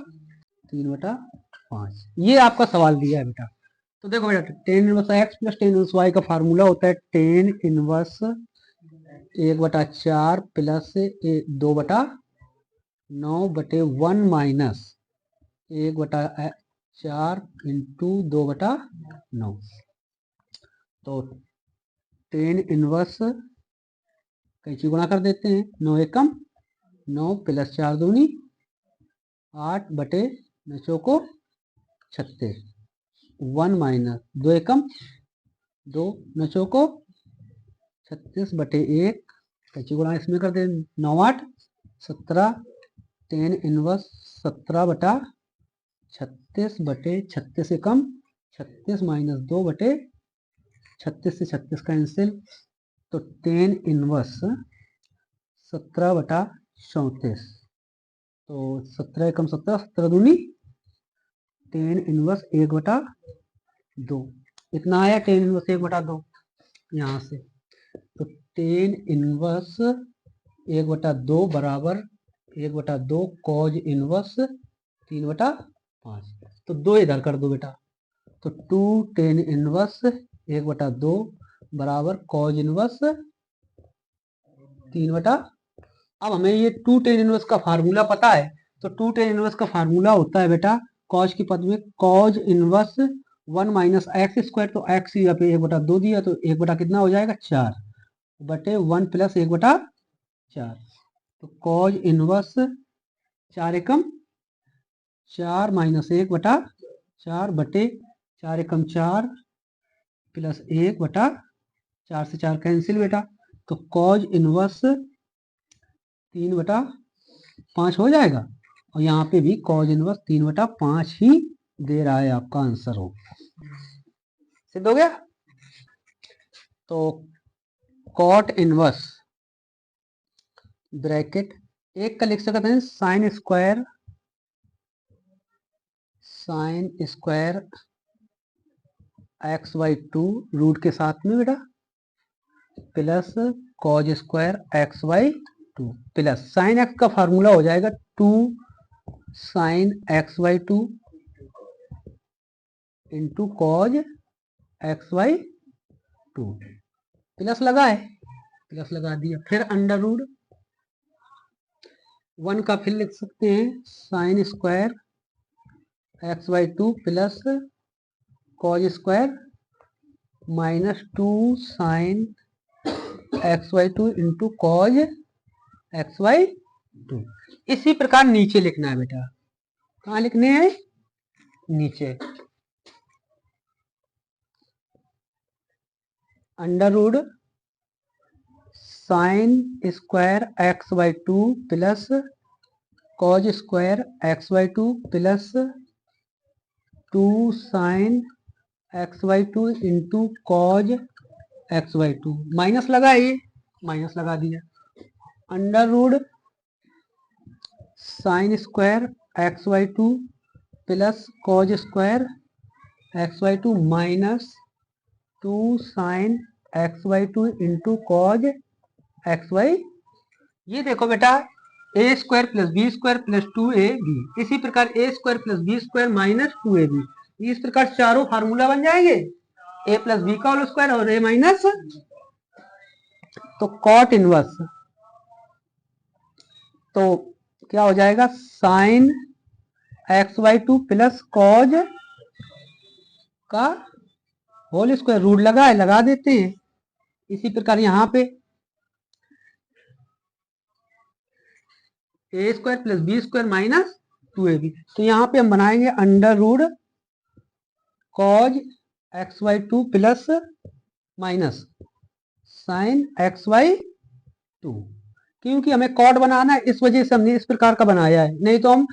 3/5। ये आपका सवाल दिया है बेटा। तो देखो बेटा tan inverse x plus tan inverse y का फार्मूला होता है tan inverse 1/4 plus 2/9/1 minus 1/4 into 2/9। तो टेन इनवर्स कैंची गुणा कर देते हैं 9 एकम 9 प्लस 4 दूनी 8/9 चौको 36 1 माइनस 2 एकम 2 9 चौको 36/1 कैंची गुणा इसमें कर दे 9 8 17 टेन इनवर्स 17/36 एकम 36 माइनस 2/36 से 36 कैंसिल तो टेन इनवर्स 17/34 तो 17 एकम 17 17 दूनी टेन इनवर्स 1/2 इतना आया टेन इनवर्स 1/2 यहाँ से तो टेन इनवर्स 1/2 बराबर 1/2 कॉज इनवर्स 3/5 तो 2 इधर कर दो बेटा तो 2 टेन इनवर्स 1/2 बराबर कॉज इनवर्स 3/। अब हमें ये 2 टेन इनवर्स का फार्मूला पता है तो 2 टेन इनवर्स का फार्मूला होता है बेटा कॉज के पद में cause inverse 1 minus x square तो एक्स यहाँ पे 1/2 दिया तो 1 कितना हो जाएगा 4/1 प्लस 1/4 तो कॉज इनवर्स 4 एकम 4 माइनस 1/4 एकम 4 प्लस 1/4 से 4 कैंसिल बेटा तो कॉज इनवर्स 3/5 हो जाएगा और यहाँ पे भी कॉज इनवर्स 3/5 ही दे रहा है आपका आंसर हो सिद्ध हो गया। तो कॉट इनवर्स ब्रैकेट एक का लिख सकते हैं साइन स्क्वायर x/2 रूट के साथ में बेटा plus cos square x/2 plus sine x का फार्मूला हो जाएगा 2 sine x/2 into cos x/2 plus लगा दिया फिर अंडर रूट 1 का फिर लिख सकते हैं sine square x/2 plus cos square -2 sine x/2 into cos x/2। इसी प्रकार नीचे लिखना है बेटा कहाँ लिखने हैं नीचे under root sine square x/2 plus cos square x/2 plus 2 sine x/2 into cos x/2 minus लगा दिया under root sine square x/2 plus cos square x/2 minus 2 sine x/2 into cos x/। ये देखो बेटा a square plus B square plus 2ab इसी प्रकार a square plus B square minus 2ab इस प्रकार चारों फार्मूला बन जाएंगे a प्लस बी का होल स्क्वायर और a माइनस तो कॉट इनवर्स तो क्या हो जाएगा साइन x/2 प्लस कॉज का होल स्क्वायर रूट लगा देते हैं इसी प्रकार यहाँ पे A square plus B square minus 2ab तो यहाँ पे हम बनाएंगे under root cos x/2 plus minus sine x/2 क्योंकि हमें कॉट बनाना है इस वजह से हमने इस प्रकार का बनाया है नहीं तो हम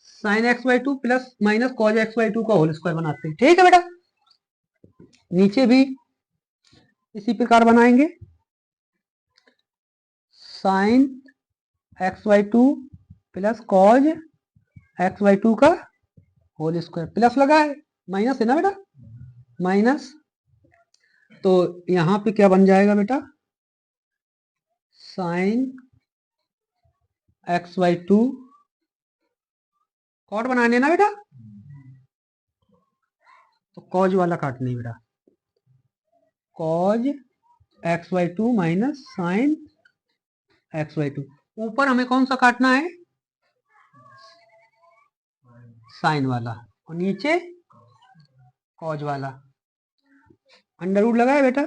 sign x/2 plus minus cos x/2 का होल स्क्वायर बनाते हैं। ठीक है बेटा नीचे भी इसी प्रकार बनाएंगे sign x/2 plus cos x/2 का होल स्क्वायर प्लस लगा है माइनस है ना बेटा माइनस तो यहाँ पे क्या बन जाएगा बेटा साइन x/2 कॉट बनाने ना बेटा, तो कॉज वाला काटने बेटा, cause x/2 minus sine x/2। ऊपर हमें कौन सा काटना है, साइन वाला, और नीचे कॉज वाला। अंडर रूट लगाया बेटा,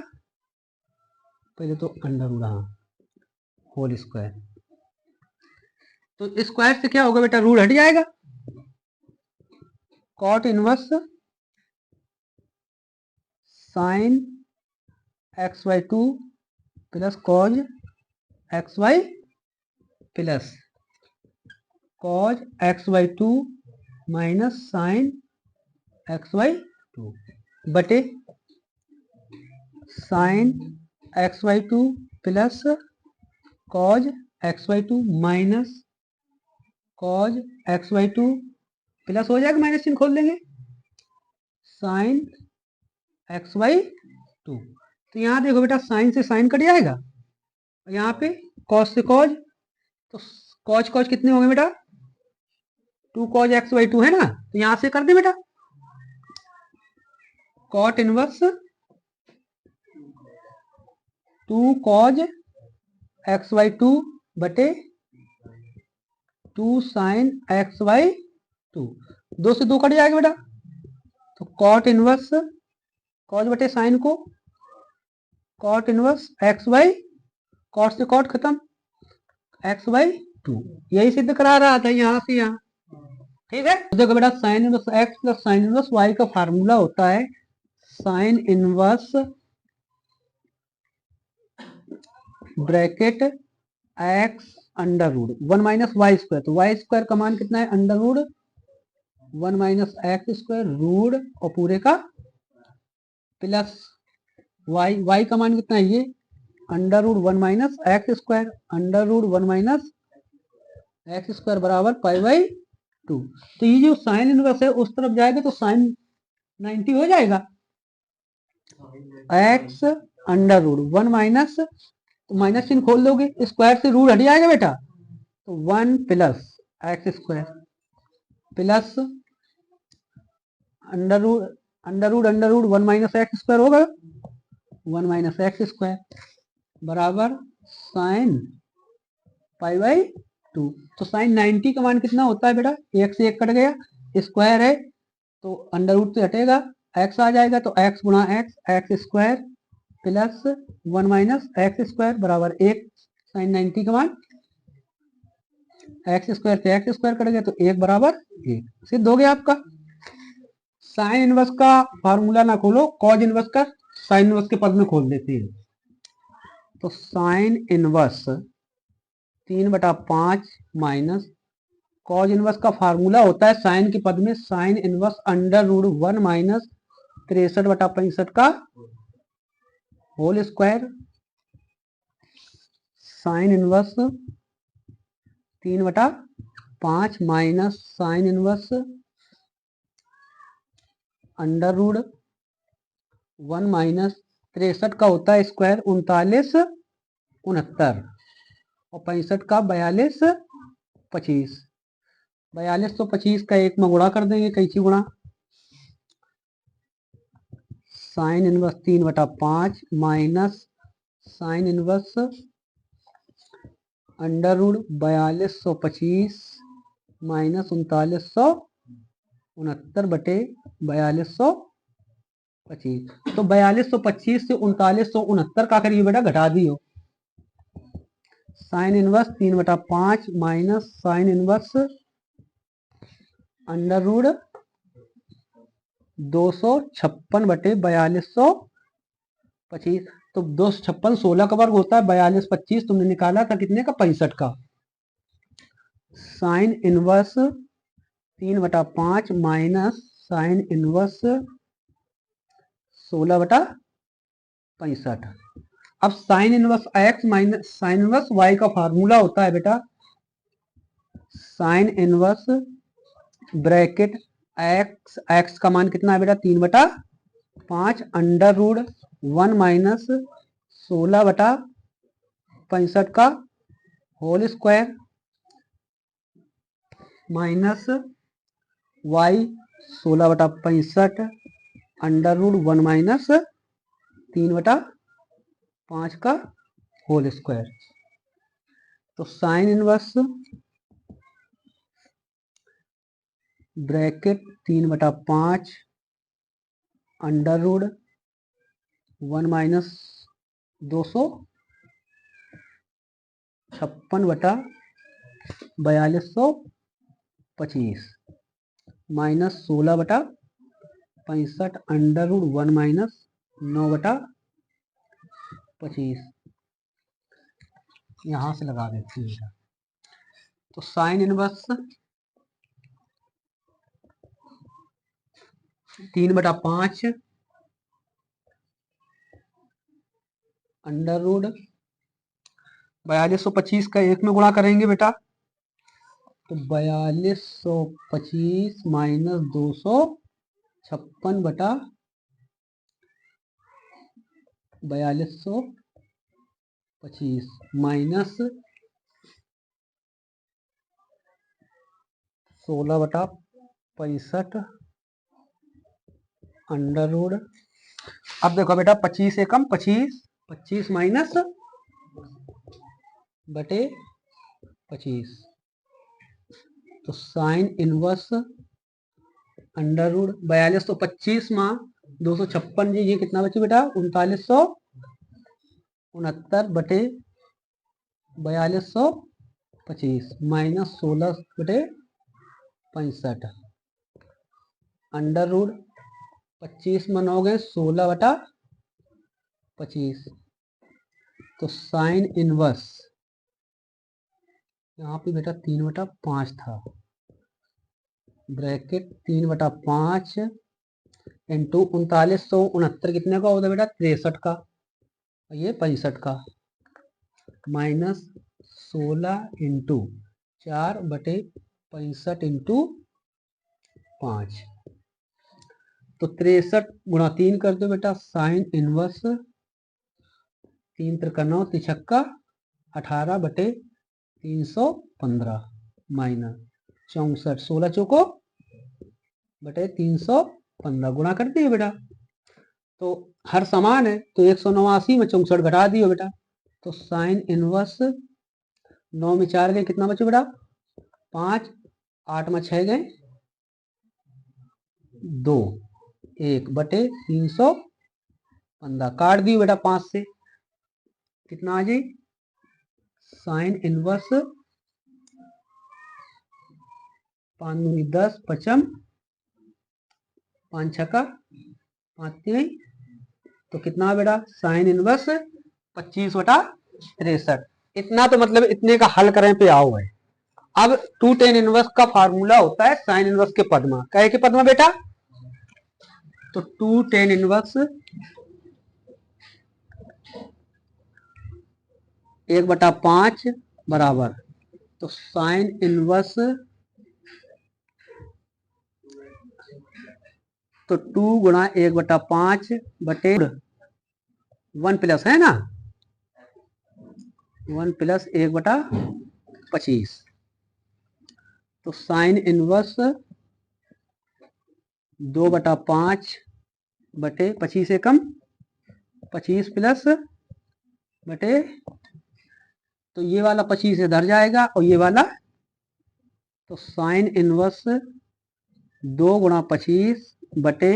पहले तो अंडर रूट, हाँ, होल स्क्वायर। तो स्क्वायर से क्या होगा बेटा, रूट हट जाएगा, cot inverse sine x/2 plus cos xy plus cos x/2 minus sine x/2 बटे sine x/2 plus cos x/2 minus cos x/2 plus हो जाएगा, माइनस चिन्ह खोल देंगे, साइन x/2। तो यहाँ देखो बेटा, साइन से साइन कट जाएगा, और यहाँ पे कॉस से कॉज, तो कॉज कॉज कितने होंगे बेटा, 2 कॉज x/2 है ना, तो यहाँ से कर दे बेटा, कॉट इनवर्स 2 कॉज x/2 बटे 2 साइन x/2, 2 से 2 कट जाएगा बेटा, तो कॉट इनवर्स कॉज बटे साइन को कॉट इनवर्स xy, कॉट से कॉट खत्म, x/2, यही सिद्ध करा रहा था यहाँ से यहाँ, ठीक है। तो देखो बेटा, sine inverse x plus sine inverse y का फार्मूला होता है sine inverse bracket x under root 1 minus Y square, तो वाई स्क्वायर का मान कितना है, under root 1 minus x square root और पूरे का प्लस वाई, वाई का मान कितना है, ये under root 1 minus x square, under root 1 minus x square बराबर π/2। तो ये जो साइन इनवर्स है उस तरफ जाएगा तो साइन 90 हो जाएगा, एक्स अंडर रूट 1 माइनस, तो माइनस चिन्ह खोल दोगे, स्क्वायर से रूट हट जाएगा बेटा, तो 1 plus x square plus under root 1 minus x square होगा, 1 माइनस एक्स स्क्वायर बराबर साइन π/2। तो साइन 90 का मान कितना होता है बेटा, एक से एक कट गया, स्क्वायर है तो अंडर रूट से हटेगा, एक्स आ जाएगा, तो एक्स गुणा x square plus 1 minus x square बराबर 1, साइन 90 का मान एक्स स्क्वायर से एक्स स्क्वायर कट गया, तो 1 बराबर 1, सिद्ध हो गया आपका। साइन इनवर्स का फार्मूला ना खोलो, कॉज इनवर्स का साइन इनवर्स के पद में खोल देते हैं। तो sine inverse 3/5 minus cos inverse का फार्मूला होता है साइन के पद में sine inverse under root 1 minus 63/65 का whole square, sine inverse 3/5 minus sine inverse under root 1 minus 63 का होता है स्क्वायर 39 69 और 65 का 42 25, 42 तो 25 का 1 में गुणा कर देंगे, कैंची गुणा, sine inverse 3/5 minus sine inverse under root 4225 minus 3969 बटे 4225, तो 4225 से 3969 का करिए बेटा घटा दियो, sine inverse 3/5 minus sine inverse under root 256 बटे 4225, तो 256 16 का वर्ग होता है, 42 25 तुमने निकाला था कितने का, 65 का, sine inverse 3/5 minus sine inverse 16/65। अब sign inverse x minus sine inverse y का फार्मूला होता है बेटा साइन इनवर्स ब्रैकेट x का मान कितना है बेटा, 3/5 अंडर रूट 1 माइनस 16/65 65 का whole square minus y 16/65 under root 1 minus 3/5 का होल स्क्वायर। तो sine inverse bracket 3/5 under root 1 minus 256/4225 minus 16/65 under root 1 minus 9/25 यहां से लगा देते हैं। तो साइन इनवर्स 3/5 अंडर रूट 4225 का 1 में गुणा करेंगे बेटा, तो 4225 माइनस 256/4225 माइनस 16/65 अंडर रूट। अब देखो बेटा 25 एकम 25 माइनस बटे 25, तो साइन इनवर्स अंडर रूट 42 तो 25 माँ 256 जी, ये कितना बचे बेटा 3969 बटे 4225 माइनस 16/65 अंडर रूट 25 में 9 गए 16/25। तो साइन इनवर्स यहाँ पे बेटा 3/5 था, ब्रैकेट 3/5 इंटू 3969 कितने का होता है बेटा 63 का, ये 65 का, माइनस 16 इंटू 4/65 इंटू 5, तो 63 गुणा 3 कर दो बेटा, साइन इनवर्स 3 त्रिका 9 तिछक्का 18/315 माइनस 64 16 चौको बटे 315 गुणा कर दिए बेटा। तो हर समान है तो 189 में 64 घटा दियो बेटा, तो साइन इनवर्स 9 में 4 गए कितना बचे बेटा 5, 8 में 6 गए 2, 1 बटे 315 काट दियो बेटा 5 से, कितना आ जाए साइन इनवर्स 5 दूनी 10 पचम 5 छक्का 5 3, तो कितना बेटा साइन इनवर्स 25/63। इतना तो मतलब इतने का हल करें पे आओ है। अब 2 tan इनवर्स का फार्मूला होता है साइन इनवर्स के पद में, कहे के पद में बेटा, तो 2 tan इनवर्स 1/5 बराबर, तो साइन इनवर्स तो 2 गुणा 1/5 बटे 1 प्लस है ना 1 प्लस 1/25, तो साइन इनवर्स 2/5 बटे 25 एकम 25 प्लस बटे, तो ये वाला 25 इधर जाएगा और ये वाला, तो साइन इनवर्स 2 गुणा 25 बटे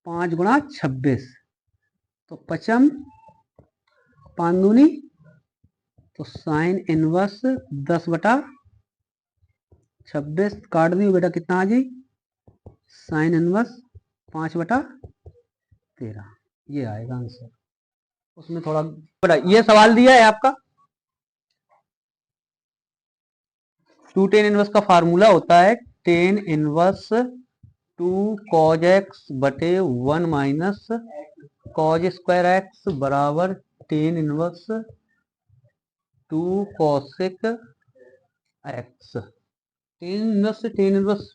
5 गुणा 26, तो 55 5 दूनी, तो साइन इनवर्स 10/26 काट दियो बेटा कितना आ जाए साइन इनवर्स 5/13, ये आएगा आंसर। उसमें थोड़ा बड़ा ये सवाल दिया है आपका, 2 tan इनवर्स का फार्मूला होता है tan इनवर्स 2 cos x बटे 1 माइनस cos स्क्वायर x बराबर tan inverse 2 cosec x। tan inverse से tan इनवर्स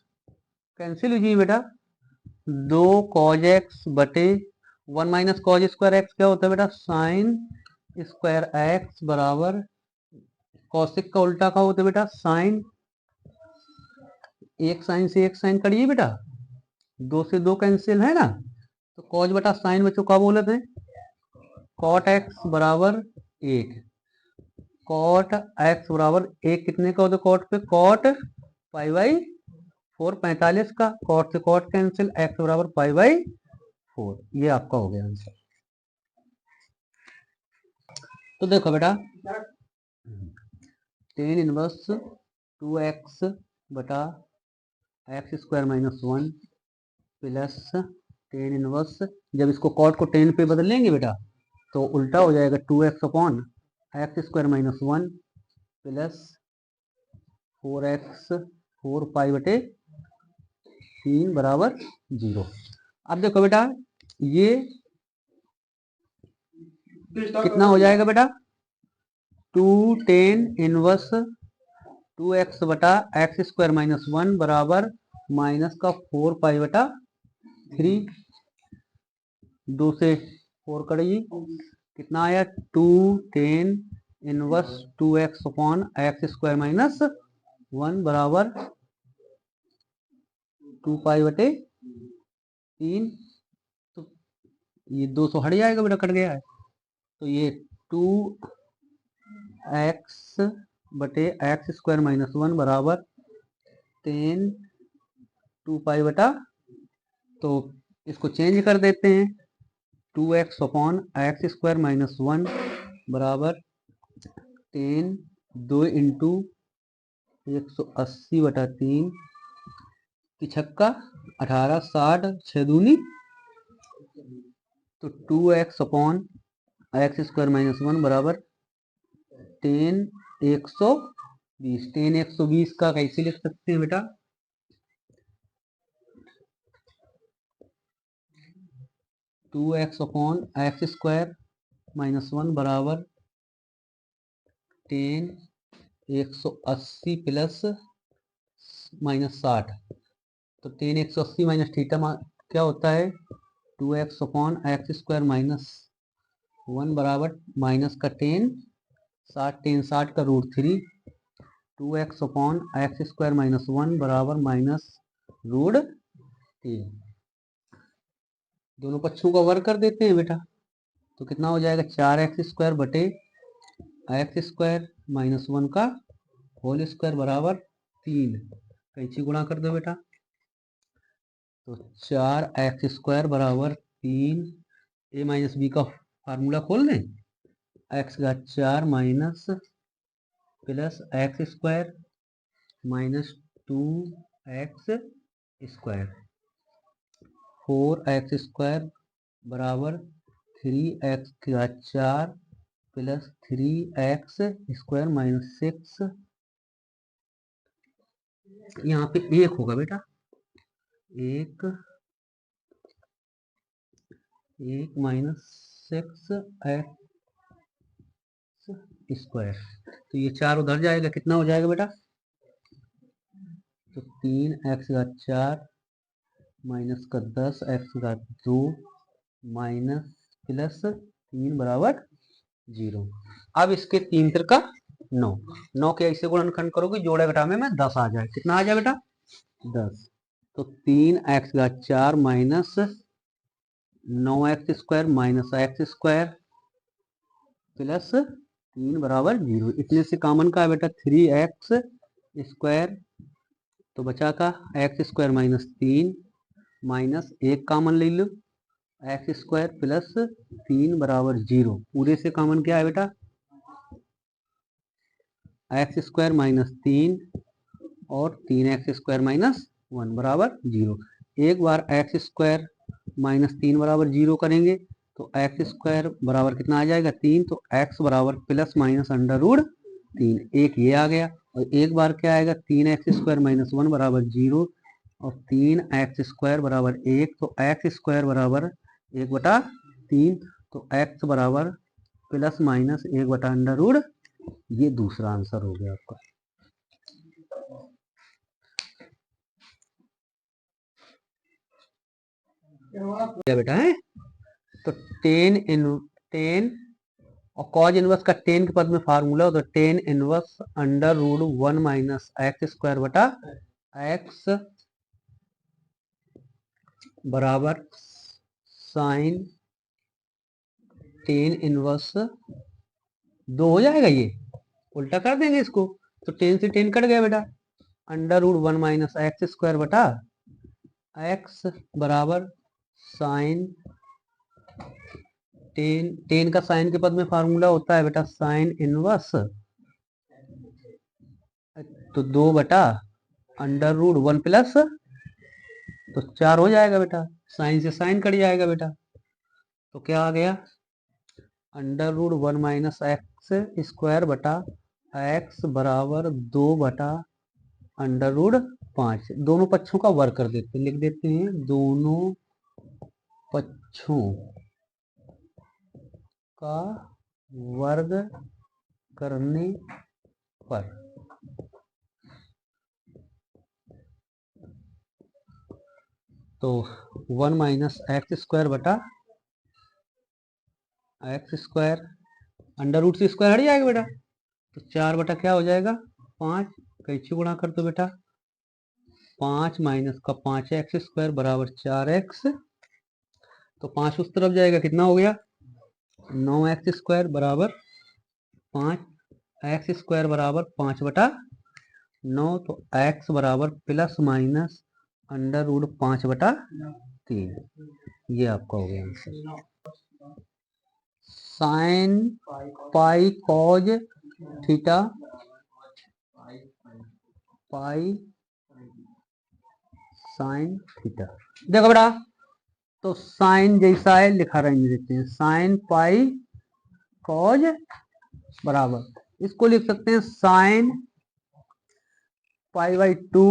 कैंसिल हो जाइए बेटा, 2 cos x बटे 1 माइनस cos स्क्वायर x क्या होता है बेटा साइन स्क्वायर एक्स बराबर कौशिक का उल्टा का होता है बेटा साइन, एक साइन से एक साइन करिए बेटा, दो से दो कैंसिल है ना, तो कॉज बटा साइन बच्चों का बोले थे कॉट एक्स बराबर एक, कॉट एक्स बराबर एक कितने का होता है कॉट पे, कॉट पाई बाई फोर 45 का, कॉट से कॉट कैंसिल, एक्स बराबर पाई बाई फोर, ये आपका हो गया आंसर। तो देखो बेटा टेन इनवर्स 2x बटा x square minus one plus tan inverse, जब इसको कॉट को टेन पे बदलेंगे बेटा तो उल्टा हो जाएगा 2x upon x square minus one plus 4x 4 पाई बटे 3 बराबर 0। अब देखो बेटा ये कितना हो जाएगा बेटा, 2 टेन इनवर्स 2x बटा एक्स स्क्वायर माइनस वन बराबर माइनस का 4 पाई बटा 3, 2 से 4 करिए कितना आया 2 tan inverse 2x upon x square minus one बराबर 2 पाई बटे 3, तो ये 200 हट जाएगा बेटा, कट गया है, तो ये 2x बटे एक्स स्क्वायर माइनस वन बराबर 10 2 पाई बटा, तो इसको चेंज कर देते हैं 2x upon x square minus one बराबर 10 2 इंटू 180 बटा 3 छक्का 18 60 छः दूनी, तो 2x upon x square minus one बराबर 10 120, 10 120 का कैसे लिख सकते हैं बेटा, 2x upon x square minus one बराबर 10 180 प्लस माइनस 60, तो 10 180 माइनस थीटा क्या होता है 2x upon x square minus one बराबर माइनस का 10 60 का root 3, 2x upon x square minus one बराबर माइनस रूट 3, दोनों पक्षों का वर्ग कर देते हैं बेटा, तो कितना हो जाएगा 4x स्क्वायर बटे एक्स स्क्वायर माइनस वन का होल स्क्वायर बराबर 3, कैंची गुणा कर दो बेटा, तो 4x स्क्वायर बराबर 3, ए माइनस बी का फार्मूला खोल दें, एक्स का 4 minus plus x square minus 2x square 4x square बराबर 3x का 4 प्लस 3x स्क्वायर माइनस 6, यहाँ पे एक होगा बेटा, एक माइनस 6x स्क्वायर, तो ये 4 उधर जाएगा, कितना हो जाएगा बेटा, तो 3x का 4 माइनस का 10x का 2 माइनस प्लस 3 बराबर 0। अब इसके 3 3 का 9, 9 के ऐसे गुणनखंड करोगे जोड़े घटाने में 10 आ जाए, कितना आ जाए बेटा 10, तो 3x का 4 minus 9x square minus x square plus 3 बराबर 0, इतने से कॉमन का है बेटा 3x स्क्वायर, तो बचा का एक्स स्क्वायर माइनस 3 माइनस एक कॉमन ले लो एक्स स्क्वायर प्लस 3 बराबर 0, पूरे से कॉमन क्या है बेटा एक्स स्क्वायर माइनस 3 और 3x स्क्वायर माइनस 1 बराबर 0, एक बार एक्स स्क्वायर माइनस 3 बराबर 0 करेंगे तो एक्स स्क्वायर बराबर कितना आ जाएगा 3, तो x बराबर प्लस माइनस अंडर रूट 3, एक ये आ गया, और एक बार क्या आएगा 3x स्क्वायर माइनस 1 बराबर 0 और 3x स्क्वायर बराबर 1, तो x स्क्वायर बराबर 1/3, तो x बराबर प्लस माइनस 1 अंडर रूट, ये दूसरा आंसर हो गया आपका। क्या बेटा है, तो 10 और कॉज इनवर्स का टेन के पद में फार्मूला हो तो tan inverse under root 1 minus x square बटा एक्स बराबर साइन टेन इनवर्स 2 हो जाएगा। ये उल्टा कर देंगे इसको, तो 10 से 10 कट गया बेटा, under root 1 minus x square बटा एक्स बराबर साइन टेन का साइन के पद में फार्मूला होता है बेटा साइन इनवर्स, तो 2 बटा अंडर रूट 1 प्लस, तो 4 हो जाएगा बेटा, साइन से साइन कट जाएगा बेटा, तो क्या आ गया under root 1 minus x square बटा एक्स बराबर 2 बटा अंडर रूट 5। दोनों पक्षों का वर्ग कर देते हैं, लिख देते हैं दोनों पक्षों का वर्ग करने पर तो 1 माइनस एक्स स्क्वायर बटा एक्स स्क्वायर अंडर रूट से स्क्वायर हट जाएगा बेटा, तो 4 बटा क्या हो जाएगा 5, कैसे गुणा कर दो बेटा 5 माइनस का 5 एक्स स्क्वायर बराबर 4x, तो 5 उस तरफ जाएगा, कितना हो गया 9 एक्स स्क्वायर बराबर 5 एक्स स्क्वायर बराबर 5 बटा 9, तो x बराबर प्लस माइनस अंडर रूट 5 बटा 3, ये आपका हो गया answer. Sine pi cos theta pi sine theta, देखो बेटा तो साइन जैसा है लिखा रहेंगे, देखते हैं साइन पाई कॉज बराबर इसको लिख सकते हैं sign pi by 2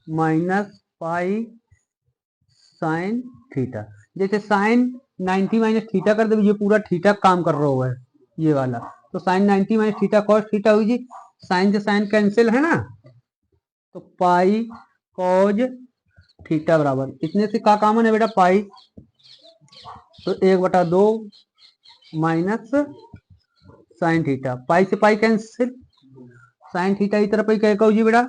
minus pi sine theta. जैसे साइन 90 माइनस थीटा कर दे, ये पूरा थीटा काम कर रहा हुआ है ये वाला, तो sine 90 minus theta cos theta हुई जी, साइन से साइन कैंसिल है ना, तो पाई कॉज थीटा बराबर इतने से का कॉमन है बेटा पाई, तो 1/2 माइनस साइन थीटा, पाई से पाई कैंसिल, साइन थीटा की तरफ ही कह जी बेटा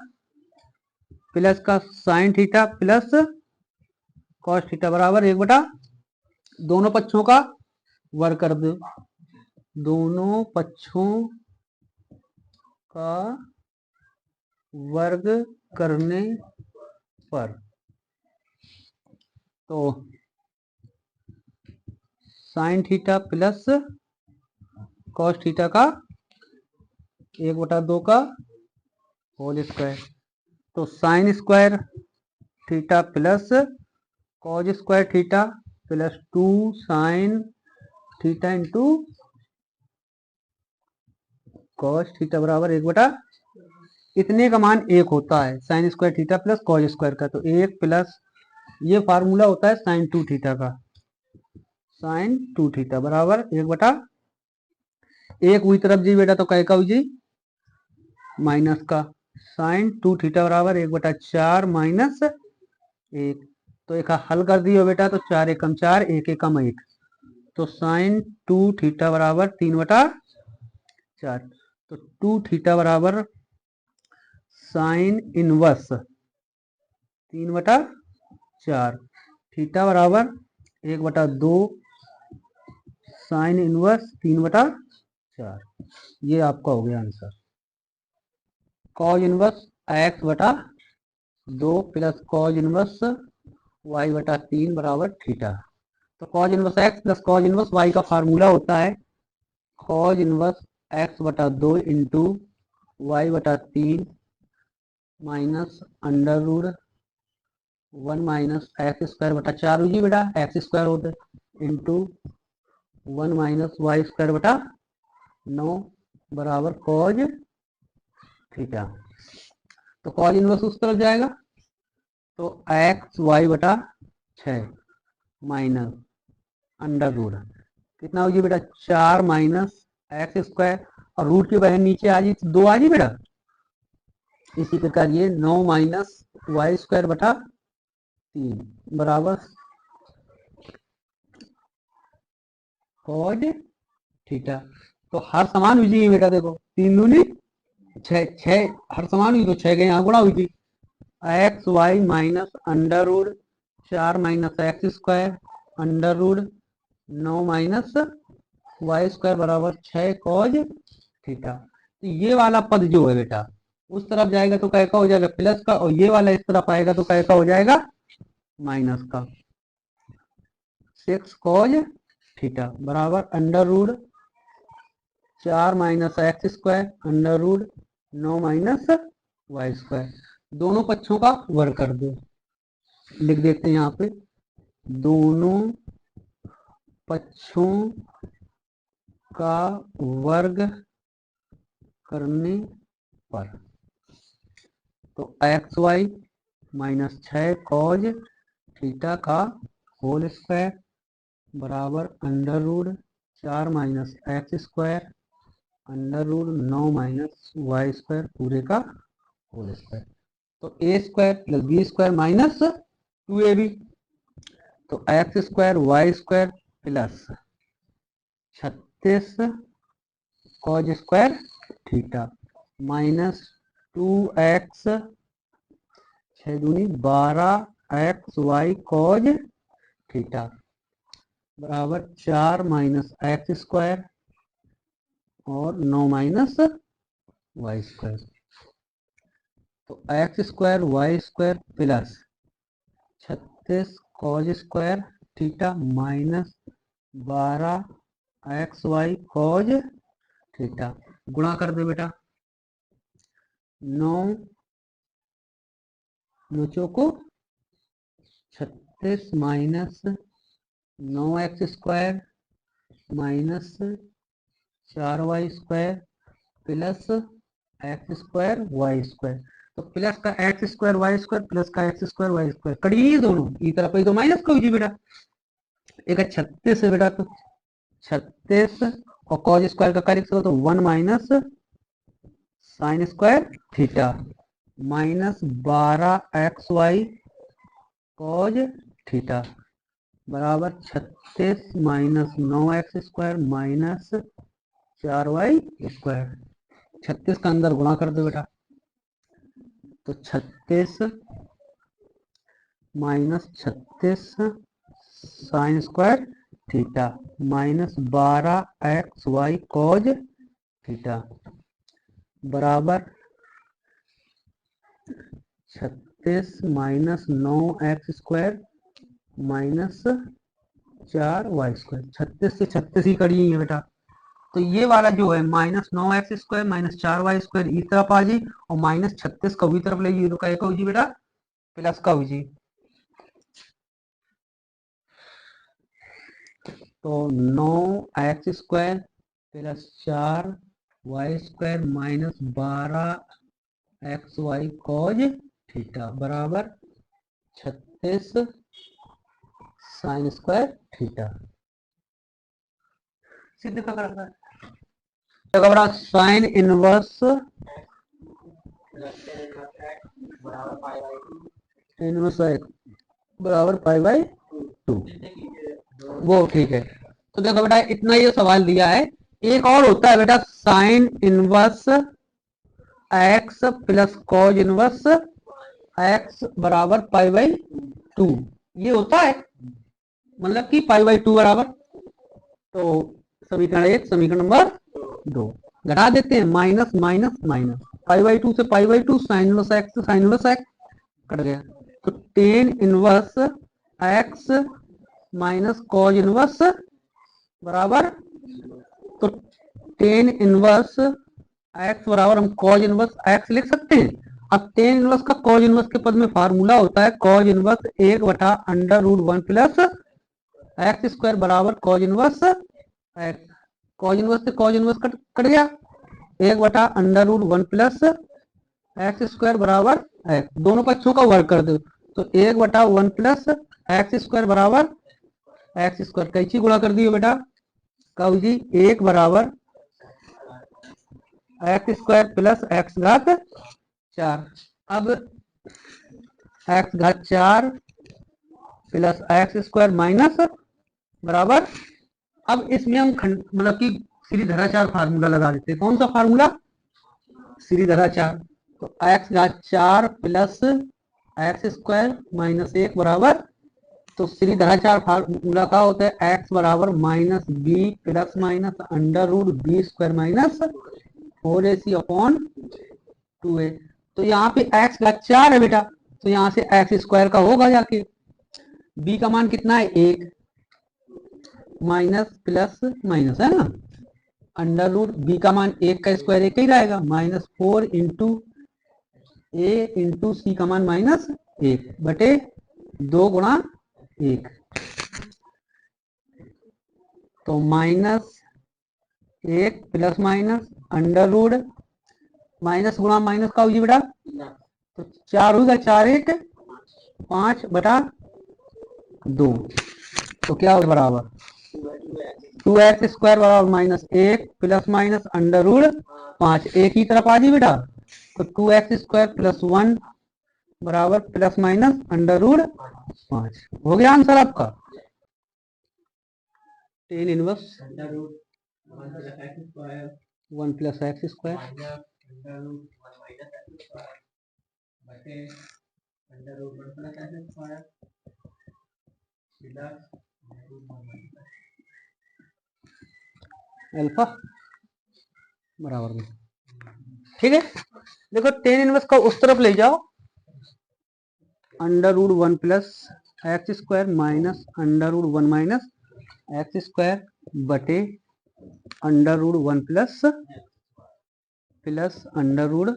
प्लस का sine theta plus cos theta बराबर 1/, दोनों पक्षों का वर्ग कर दो, दोनों पक्षों का वर्ग करने पर तो sine theta plus cos theta का 1/2 का होल स्क्वायर, तो sign square theta plus cos square theta plus 2 sine theta into cos theta बराबर 1/, इतने का मान 1 होता है sign square theta plus cos square का, तो 1 प्लस ये फार्मूला होता है साइन 2 थीटा का, साइन 2 थीटा बराबर 1/, एक हुई तरफ जी बेटा तो कह का जी माइनस का साइन 2 थीटा बराबर 1/4 माइनस 1, तो एक हल कर दियो बेटा तो 4 एकम 4 1 एकम 1, तो साइन 2 थीटा बराबर 3/4, तो 2 थीटा बराबर साइन इनवर्स 3/4, थीटा बराबर 1/2 साइन इनवर्स 3/4, ये आपका हो गया answer. Cos inverse x/2 plus cos inverse y/3 बराबर थीटा, तो cos inverse x plus cos inverse y का फार्मूला होता है cos inverse x/2 into y/3 minus under root 1 minus x square बटा 4 हुई बेटा एक्स स्क्वायर होता है इंटू 1 माइनस वाई स्क्वायर बटा 9 बराबर कॉज थीटा, तो कॉज इनवर्स उस तरफ जाएगा तो एक्स वाई बटा 6 माइनस अंडर रूट कितना होगी बेटा 4 माइनस एक्स स्क्वायर, और रूट की बहन नीचे आ जी तो 2 आ जी बेटा, इसी प्रकार ये 9 माइनस वाई स्क्वायर बटा 3 बराबर कॉज थीटा, तो हर समान हुई जी बेटा, देखो 3 दूनी 6, 6 हर समान हुई तो 6 के यहाँ गुणा हुई थी। X Y minus under root 4 minus x square under root 9 minus Y square बराबर 6 कॉज थीटा। तो ये वाला पद जो है बेटा उस तरफ जाएगा तो क्या हो जाएगा प्लस का, और ये वाला इस तरफ आएगा तो क्या हो जाएगा माइनस का। 6 कॉज थीटा बराबर under root 4 minus x square under root 9 minus Y square. दोनों पक्षों का वर्ग कर दो, लिख देते हैं यहाँ पे दोनों पक्षों का वर्ग करने पर, तो x Y minus 6 cos theta का होल स्क्वायर बराबर under root 4 minus x square under root 9 minus Y square पूरे का होल स्क्वायर। तो A square plus B square minus 2ab, तो x square y square plus 36 cos square theta minus 2x 6 दूनी 12 x y cos theta बराबर 4 minus x square और 9 minus Y square. तो x square y square plus 36 cos square theta minus 12 x y cos theta गुणा कर दे बेटा 9 नोचों को 36 minus 9 x square minus 4 y square plus x square y square. तो प्लस का x square y square plus का एक्स स्क्वायर वाई स्क्वायर कड़ी दोनों ई तरफ तो माइनस का हुई बेटा, एक 36 है बेटा, तो 36 और कॉज स्क्वायर का कार्य तो 1 minus sine square theta minus 12 x y cos theta बराबर 36 minus 9 x square minus 4 y square. 36 का अंदर गुणा कर दो बेटा, तो 36 minus 36 sine square theta minus 12 x y cos theta बराबर 36 minus 9 x square minus 4 y square. 36 से 36 ही करी है बेटा, तो ये वाला जो है minus 9 x square minus 4 y square इस तरफ आ जी, और माइनस 36 का भी तरफ ले जी, तो क्या हो जी बेटा प्लस का हो जी। तो 9 x square plus 4 y square minus 12 x y cos theta बराबर 36 साइन स्क्वायर थीटा। सिद्ध का करता है साइन इनवर्स इनवर्स बराबर पाई बाई 2, वो ठीक है। तो देखो बेटा इतना ये सवाल दिया है। एक और होता है बेटा sine inverse x plus cos inverse x बराबर पाई बाई 2, ये होता है मतलब कि पाई बाई 2 बराबर। तो समीकरण 1 समीकरण नंबर 2 घटा देते हैं, minus minus minus pi by 2 से pi by 2 sine inverse x sign inverse x cut गया, तो tan inverse x minus cos inverse बराबर, तो टेन इनवर्स एक्स बराबर हम कॉज इनवर्स एक्स लिख सकते हैं। अब टेन इनवर्स का कॉज इनवर्स के पद में फार्मूला होता है कॉज इनवर्स 1 बटा under root 1 plus x square बराबर cos inverse x. Cos inverse से कॉज इनवर्स कट गया, 1 बटा under root 1 plus x square बराबर एक्स, दोनों पक्षों का वर्ग कर दो, तो 1 बटा 1 प्लस एक्स स्क्वायर बराबर एक्स स्क्वायर। कैसी गुणा कर दियो बेटा कहो जी 1 बराबर एक्स स्क्वायर प्लस एक्स घात 4। अब एक्स घात 4 प्लस एक्स स्क्वायर माइनस बराबर, अब इसमें हम मतलब कि श्रीधराचार्य फार्मूला लगा देते हैं। कौन सा फार्मूला? श्रीधराचार्य। तो एक्स घात 4 प्लस एक्स स्क्वायर माइनस 1 बराबर, तो श्रीधराचार्य फार्मूला का होता है एक्स बराबर minus b plus minus under root b square minus 4ac upon 2a। तो यहाँ पे एक्स घात 4 है बेटा, तो यहाँ से एक्स स्क्वायर का होगा जाके, बी का मान कितना है 1 माइनस प्लस माइनस है ना, अंडर रूट बी का मान 1 का स्क्वायर 1 ही रहेगा, minus 4 into a into c का मान माइनस 1 बटे 2 गुणा 1, तो minus 1 plus minus under root minus गुणा माइनस का होगी बेटा, तो 4 होगा, 4 1 5 बटा 2, तो क्या होगा बराबर 2x स्क्वायर बराबर minus 1 plus minus under root 5, एक ही तरफ आ जी बेटा, तो 2x स्क्वायर प्लस 1 बराबर प्लस माइनस अंडर रूट 5। हो गया आंसर आपका। Ten inverse 1 plus x square alpha बराबर में। ठीक है, देखो टेन इनवर्स का उस तरफ ले जाओ, under root 1 plus x square minus under root 1 minus x square बटे under root 1 plus under root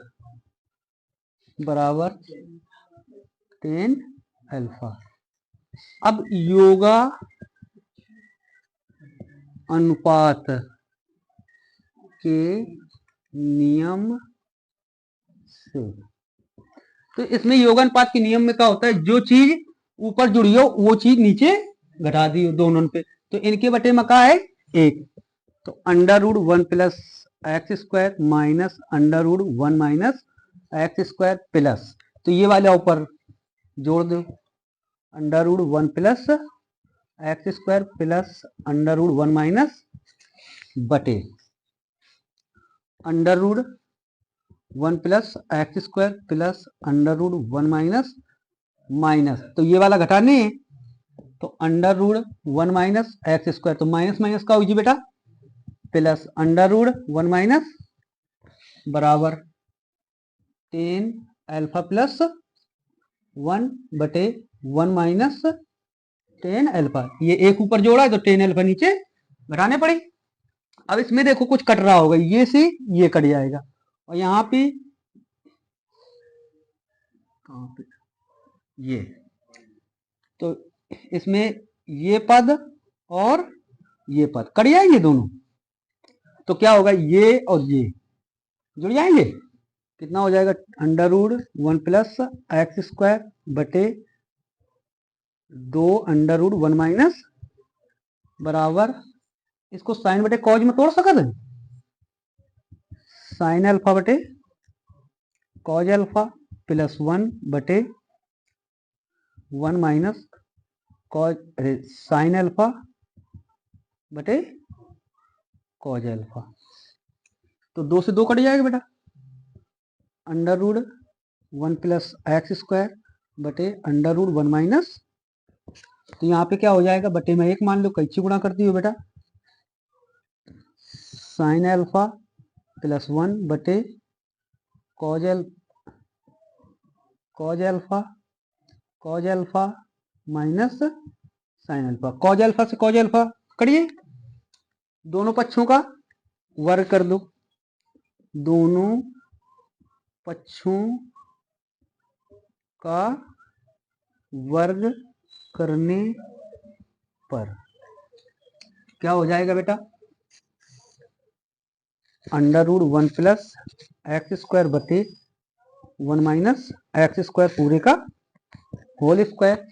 बराबर 10 अल्फा। अब योगा अनुपात के नियम से, तो इसमें योगानुपात के नियम में क्या होता है, जो चीज ऊपर जुड़ी हो वो चीज नीचे घटा दी हो दोनों पे, तो इनके बटे में क्या है 1, तो under root 1 plus x square minus under root 1 minus x square plus, तो ये वाला ऊपर जोड़ दो, under root 1 plus x square plus under root 1 minus बटे under root 1 plus x square plus under root 1 minus minus, तो ये वाला घटाने, तो under root 1 minus x square, तो माइनस माइनस का होगी बेटा प्लस अंडर रूट 1 माइनस बराबर 10 अल्फा प्लस 1 बटे 1 माइनस 10 अल्फा, ये एक ऊपर जोड़ा है तो 10 अल्फा नीचे घटाने पड़ी। अब इसमें देखो कुछ कट रहा होगा, ये से ये कट जाएगा, और यहाँ पे ये, तो इसमें ये पद और ये पद कट जाएंगे दोनों, तो क्या होगा ये और ये जुड़ जाएंगे, कितना हो जाएगा under root 1 plus x square बटे 2 अंडर रूट 1 माइनस बराबर, इसको साइन बटे कॉज में तोड़ सकते हैं, साइन अल्फा बटे कॉज अल्फा प्लस 1 बटे 1 माइनस कॉज साइन अल्फा बटे कॉज अल्फा, तो 2 से 2 कट जाएगा बेटा, under root 1 plus x square बटे अंडर रूट 1 माइनस, तो यहाँ पे क्या हो जाएगा बटे में 1 मान लो, कैसे गुणा करती हो बेटा, साइन अल्फा प्लस 1 बटे cos alpha minus sine alpha, cause alpha से कॉज अल्फा करिए, दोनों पक्षों का वर्ग कर दो, दोनों पक्षों का वर्ग करने पर क्या हो जाएगा बेटा, under root 1 plus x square बटे 1 माइनस एक्स स्क्वायर पूरे का whole square,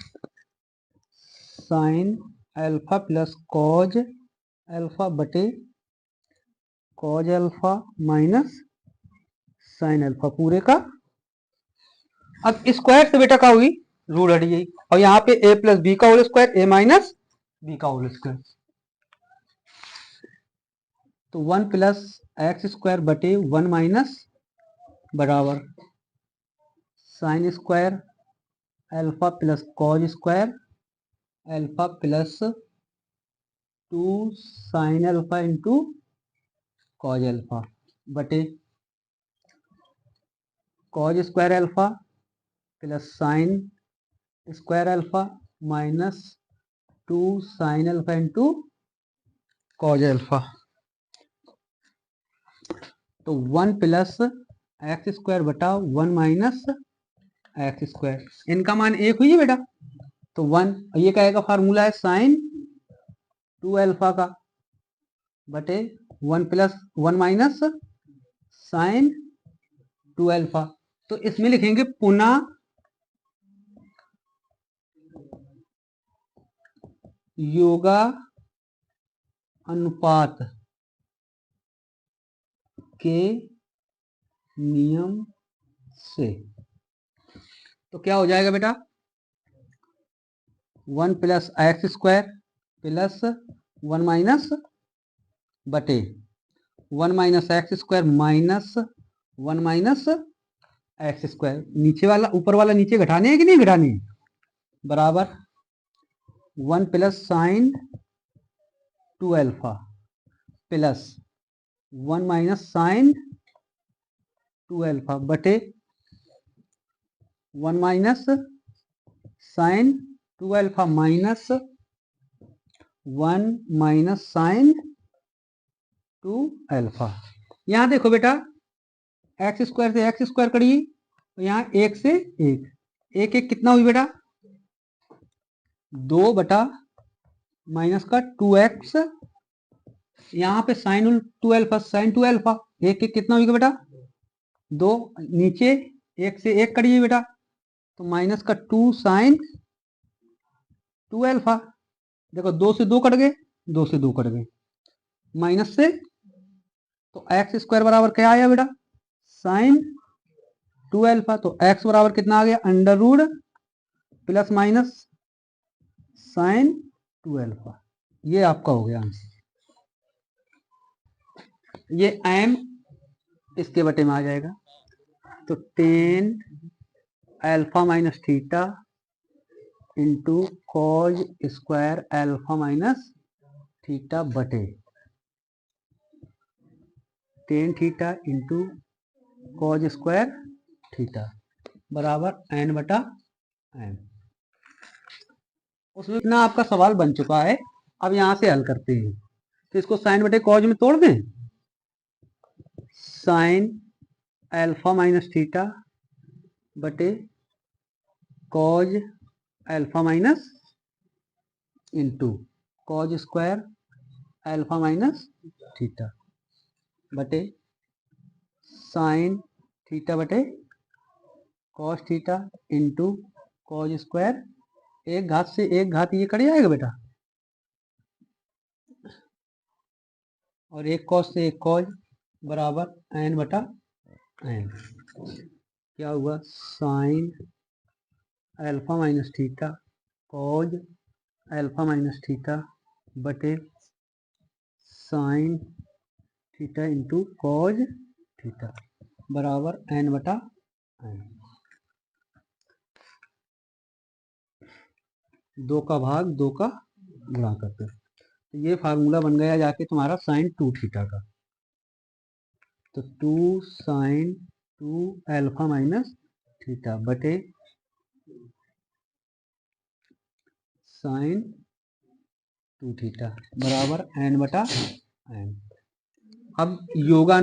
sine alpha plus cos alpha बटे cos alpha minus sine alpha पूरे का। अब स्क्वायर से बेटा क्या हुई रूट हट गई, और यहाँ पे a प्लस बी का whole square, a minus B का होल स्क्वायर, तो 1 प्लस एक्स स्क्वायर बटे 1 माइनस बराबर sine square alpha plus cos square alpha plus 2 sine alpha into cos alpha बटे cos square alpha plus sine square alpha minus 2 sine alpha into cos alpha. तो 1 plus x square बटा 1 minus x square, इनका मान 1 हुई है बेटा। तो 1, ये क्या का फार्मूला है साइन 2 अल्फा का बटे 1 प्लस 1 माइनस साइन 2 अल्फा। तो इसमें लिखेंगे पुनः योगा अनुपात के नियम से। तो क्या हो जाएगा बेटा 1 plus x square plus 1 minus बटे 1 minus x square minus 1 minus x square, नीचे वाला ऊपर वाला नीचे घटाने है कि नहीं घटाने, बराबर 1 plus sine 2 alpha plus 1 minus sine 2 alpha बटे 1 minus sine 2 alpha minus 1 minus sine 2 alpha. यहां देखो बेटा एक्स स्क्वायर से एक्स स्क्वायर करिए तो यहाँ 1 से 1, 1 1 कितना हुई बेटा 2 बटा माइनस का 2x, यहाँ पे साइन 2 अल्फा साइन 2 अल्फा 1 1 कितना हुई बेटा 2, नीचे 1 से 1 करिए बेटा तो माइनस का 2 साइन 2 अल्फा, देखो 2 से 2 कट गए 2 से 2 कट गए माइनस से, तो एक्स स्क्वायर बराबर क्या आया बेटा साइन 2 अल्फा। तो एक्स बराबर कितना आ गया under root plus minus sine 2 alpha, ये आपका हो गया आंसर। ये एम इसके बटे में आ जाएगा तो tan alpha minus theta into cos square alpha minus theta बटे tan theta into cos square theta बराबर एन बटा एन। उसमें इतना आपका सवाल बन चुका है, अब यहां से हल करते हैं। तो इसको साइन बटे कॉज में तोड़ दें, साइन अल्फा माइनस थीटा बटे cos alpha minus into cos square alpha minus theta बटे साइन थीटा बटे cos theta into cos square, एक घात से एक घात ये कट जाएगा बेटा और एक कॉस से एक कॉज बराबर एन बटा एन। क्या हुआ sine alpha minus theta cos alpha minus theta बटे sine theta into cos theta बराबर एन बटा एन। 2 का भाग 2 का गुणा करते, तो ये फार्मूला बन गया जाके तुम्हारा साइन 2 थीटा का। तो 2 साइन 2 अल्फा माइनस थीटा बटे साइन 2 थीटा बराबर एन बटा एन। अब योगा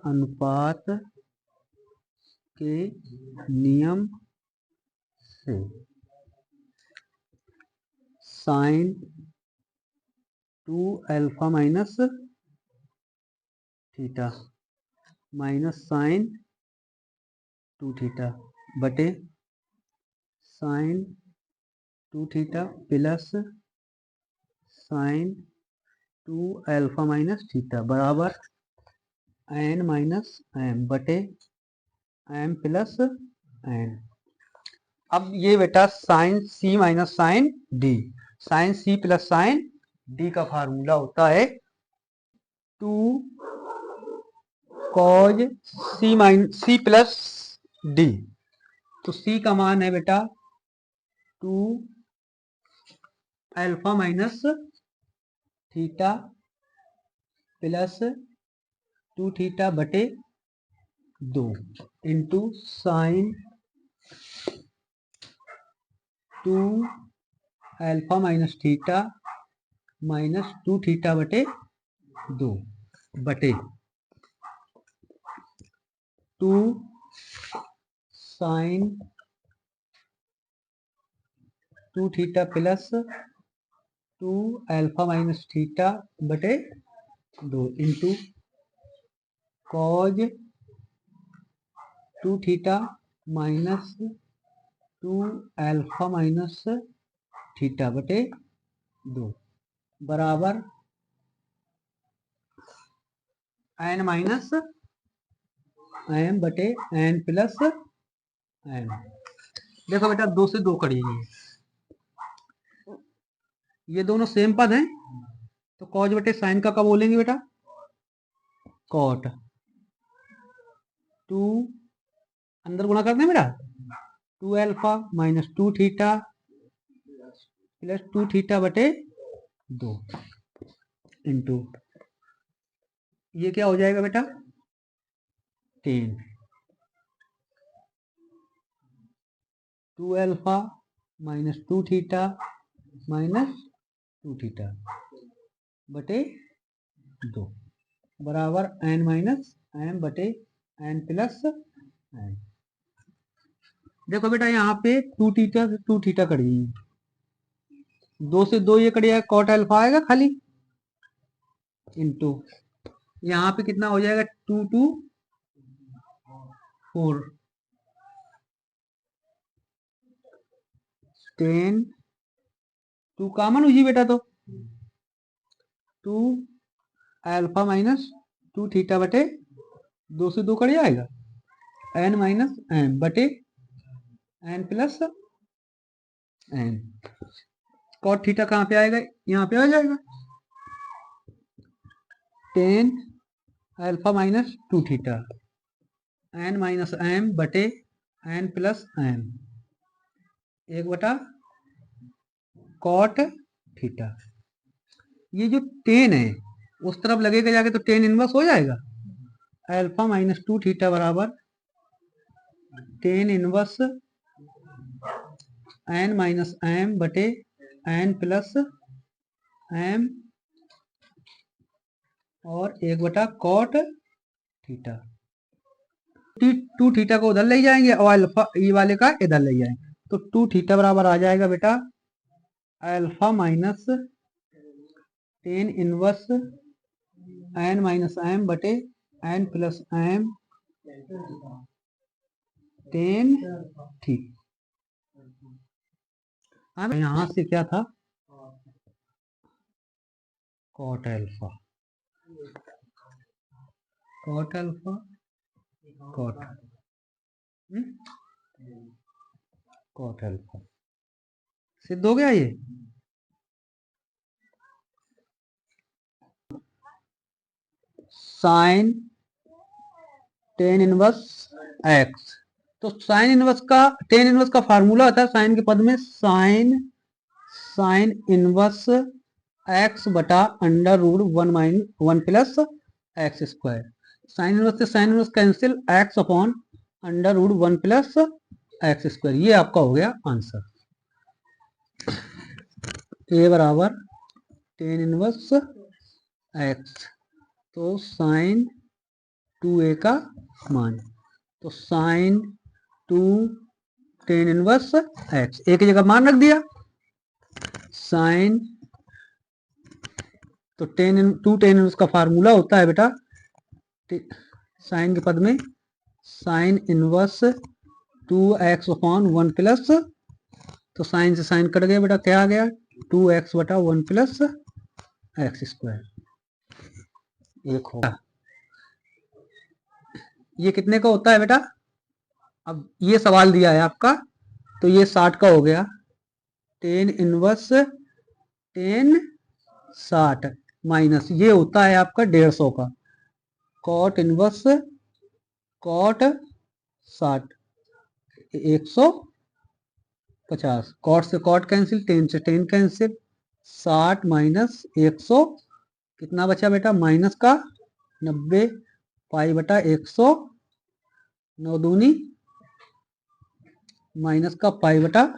अनुपात के नियम से sine 2 alpha minus theta minus sine 2 theta बटे sine 2 theta plus sine 2 alpha minus theta बराबर एन माइनस एम बटे एम प्लस एन। अब ये बेटा sine C minus sine D, sine C plus sine D का फार्मूला होता है 2 cause C plus D. तो सी का मान है बेटा 2 alpha minus theta plus 2 theta बटे 2 into sine 2 alpha minus theta minus 2 theta बटे 2 बटे 2 sine 2 theta plus 2 alpha minus theta बटे 2 into cos 2 theta minus 2 alpha minus theta बटे 2 बराबर एन माइनस एम बटे एन प्लस एम। देखो बेटा 2 से 2 करिए, ये दोनों सेम पद हैं तो कॉज बटे साइन का कब बोलेंगे बेटा? कॉट 2 अंदर गुणा करते हैं बेटा 2 alpha minus 2 theta plus 2 theta बटे 2 इंटू ये क्या हो जाएगा बेटा 10 2 alpha minus 2 theta minus 2 theta बटे 2 बराबर एन माइनस एम बटे एन प्लस एन। देखो बेटा यहाँ पे 2 थीटा से 2 थीटा कट गई, 2 से 2 ये कट जाएगा कॉट अल्फा आएगा खाली इंटू यहाँ पे कितना हो जाएगा 2 2 4 10 2 कॉमन हुई बेटा तो 2 अल्फा माइनस 2 थीटा बटे 2 से 2 कट जाएगा एन माइनस एम बटे n plus n. Cot theta कहाँ पे आएगा? यहाँ पे आ जाएगा 10 alpha minus 2 theta n minus M बटे एन प्लस एम एक बटा कॉट थीटा। ये जो 10 है उस तरफ लगेगा जाके तो 10 इनवर्स हो जाएगा अल्फा माइनस 2 थीटा बराबर 10 इनवर्स एन माइनस एम बटे एन प्लस एम और एक बटा कॉट थीटा। 2 थीटा को उधर ले जाएंगे और अल्फा ई वाले का इधर ले जाएंगे तो 2 थीटा बराबर आ जाएगा बेटा alpha minus 10 inverse n minus M बटे एन प्लस एम 10 ठीक। यहां से क्या था cot alpha cot alpha cot cot alpha सिद्ध हो गया ये। साइन 10 इनवर्स एक्स तो साइन इनवर्स का 10 इनवर्स का फार्मूला होता है साइन के पद में साइन इनवर्स एक्स बटा under root 1 plus x square. Sine inverse से sine inverse cancel x upon under root 1 plus x square. ये आपका हो गया आंसर। ए बराबर 10 इनवर्स एक्स तो साइन 2a का मान तो साइन 2 10 इनवर्स एक्स एक की जगह मान रख दिया साइन तो 2 10 इनवर्स का फार्मूला होता है बेटा साइन के पद में sine inverse 2x upon 1 plus तो साइन से साइन कट गया बेटा क्या आ गया 2x बटा 1 प्लस एक्स स्क्वायर एक होगा। ये कितने का होता है बेटा? अब ये सवाल दिया है आपका तो ये 60 का हो गया 10 इनवर्स 10 60 माइनस ये होता है आपका 150 का, कॉट इनवर्स कॉट 60 150, कॉट से कॉट कैंसिल, 10 से 10 कैंसिल, 60 माइनस 100 कितना बचा बेटा माइनस का 90 पाई बटा 100, 9 दूनी माइनस का पाई बटा